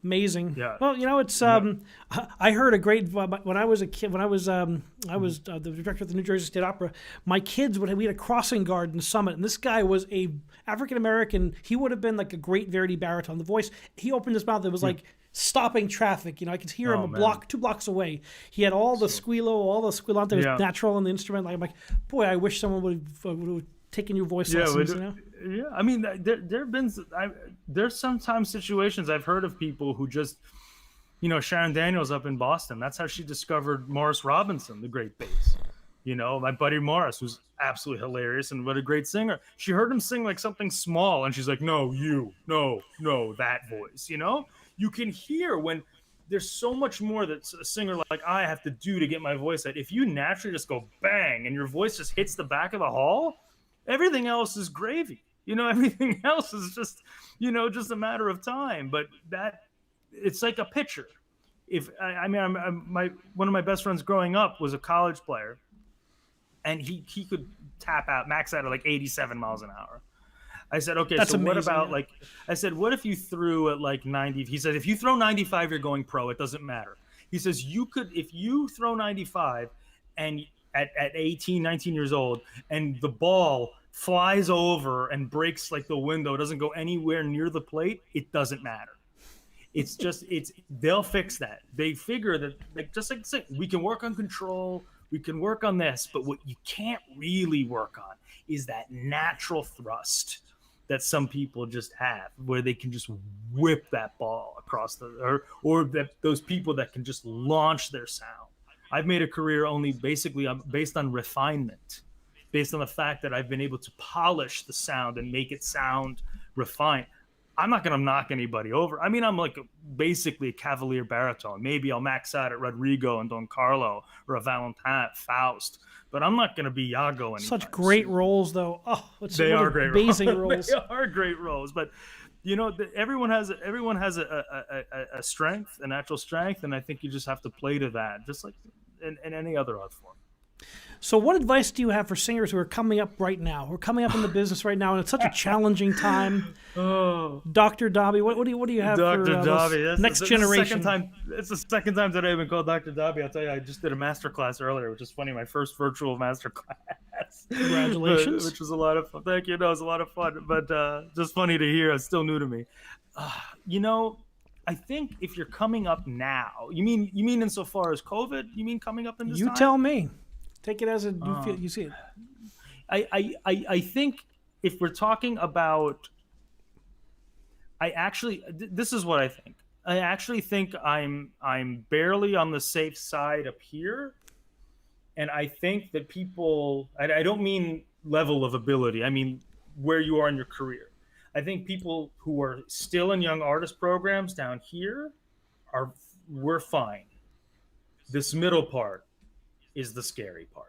Amazing. Yeah. Well, it's. I heard a great when I was a kid. When I was the director of the New Jersey State Opera. My kids we had a crossing guard in Summit, and this guy was a African American. He would have been like a great Verdi baritone. The voice. He opened his mouth. It was like stopping traffic. I could hear him two blocks away. He had all the squealo, all the squillante was natural in the instrument. I'm like, boy, I wish someone would have taken your voice lessons. Yeah, I mean, there's sometimes situations I've heard of people who just, Sharon Daniels up in Boston. That's how she discovered Morris Robinson, the great bass. My buddy Morris was absolutely hilarious and what a great singer. She heard him sing like something small, and she's like, no, that voice. You can hear when there's so much more that a singer like I have to do to get my voice out. If you naturally just go bang and your voice just hits the back of the hall, everything else is gravy. Everything else is just, just a matter of time. But it's like a pitcher. One of my best friends growing up was a college player, and he could max out at like 87 miles an hour. I said, okay, that's so amazing, what about I said, what if you threw at like 90? He said, if you throw 95, you're going pro. It doesn't matter. He says, if you throw 95 and at 18, 19 years old, and the ball flies over and breaks like the window, doesn't go anywhere near the plate, it doesn't matter. They'll fix that. They figure that, just like we can work on control, we can work on this, but what you can't really work on is that natural thrust that some people just have, where they can just whip that ball across or that those people that can just launch their sound. I've made a career only basically based on refinement, based on the fact that I've been able to polish the sound and make it sound refined. I'm not going to knock anybody over. I mean, I'm basically a cavalier baritone. Maybe I'll max out at Rodrigo and Don Carlo or a Valentin, Faust, but I'm not going to be Iago anytime. Such great roles, though. Oh, they are great amazing roles. They are great roles, but everyone has a strength, a natural strength, and I think you just have to play to that, just like in any other art form. So, what advice do you have for singers who are coming up right now, who are coming up in the business right now, and it's such a challenging time? Oh, Dr. Dabi, what do you have Dr. for Dabi, next generation? It's the second time today I've been called Dr. Dabi. I'll tell you, I just did a master class earlier, which is funny. My first virtual master class. Congratulations. Which was a lot of fun. Thank you. No, it was a lot of fun, but just funny to hear. It's still new to me. You know, I think if you're coming up now, you mean insofar as COVID? You mean coming up in this You time? tell me. Take it as you see it. I think if we're talking about, this is what I think. I actually think I'm barely on the safe side up here, and I think that people. I don't mean level of ability. I mean where you are in your career. I think people who are still in young artist programs down here we're fine. This middle part is the scary part.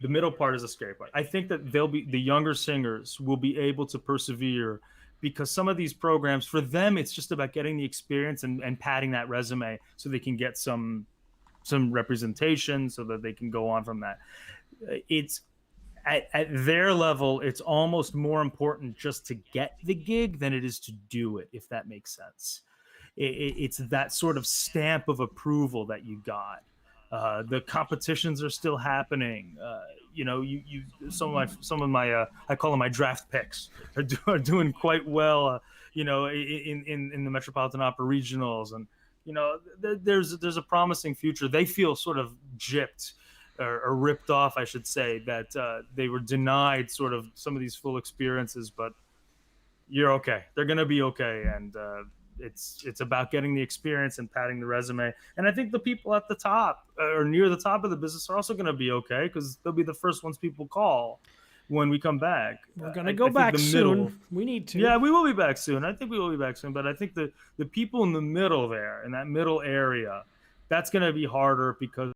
The middle part is the scary part. I think that the younger singers will be able to persevere because some of these programs, for them, it's just about getting the experience and padding that resume so they can get some representation so that they can go on from that. It's at their level, it's almost more important just to get the gig than it is to do it, if that makes sense. It's that sort of stamp of approval that you got. The competitions are still happening. You know, some of my I call them my draft picks are doing quite well. You know, in the Metropolitan Opera regionals, and you know, there's a promising future. They feel sort of gypped or ripped off, I should say, that they were denied sort of some of these full experiences. But you're okay. They're gonna be okay, and it's about getting the experience and padding the resume. And I think the people at the top or near the top of the business are also going to be okay because they'll be the first ones people call when we come back. We're going to go back soon. We need to. Yeah, we will be back soon. I think we will be back soon. But I think the people in the middle there, in that middle area, that's going to be harder because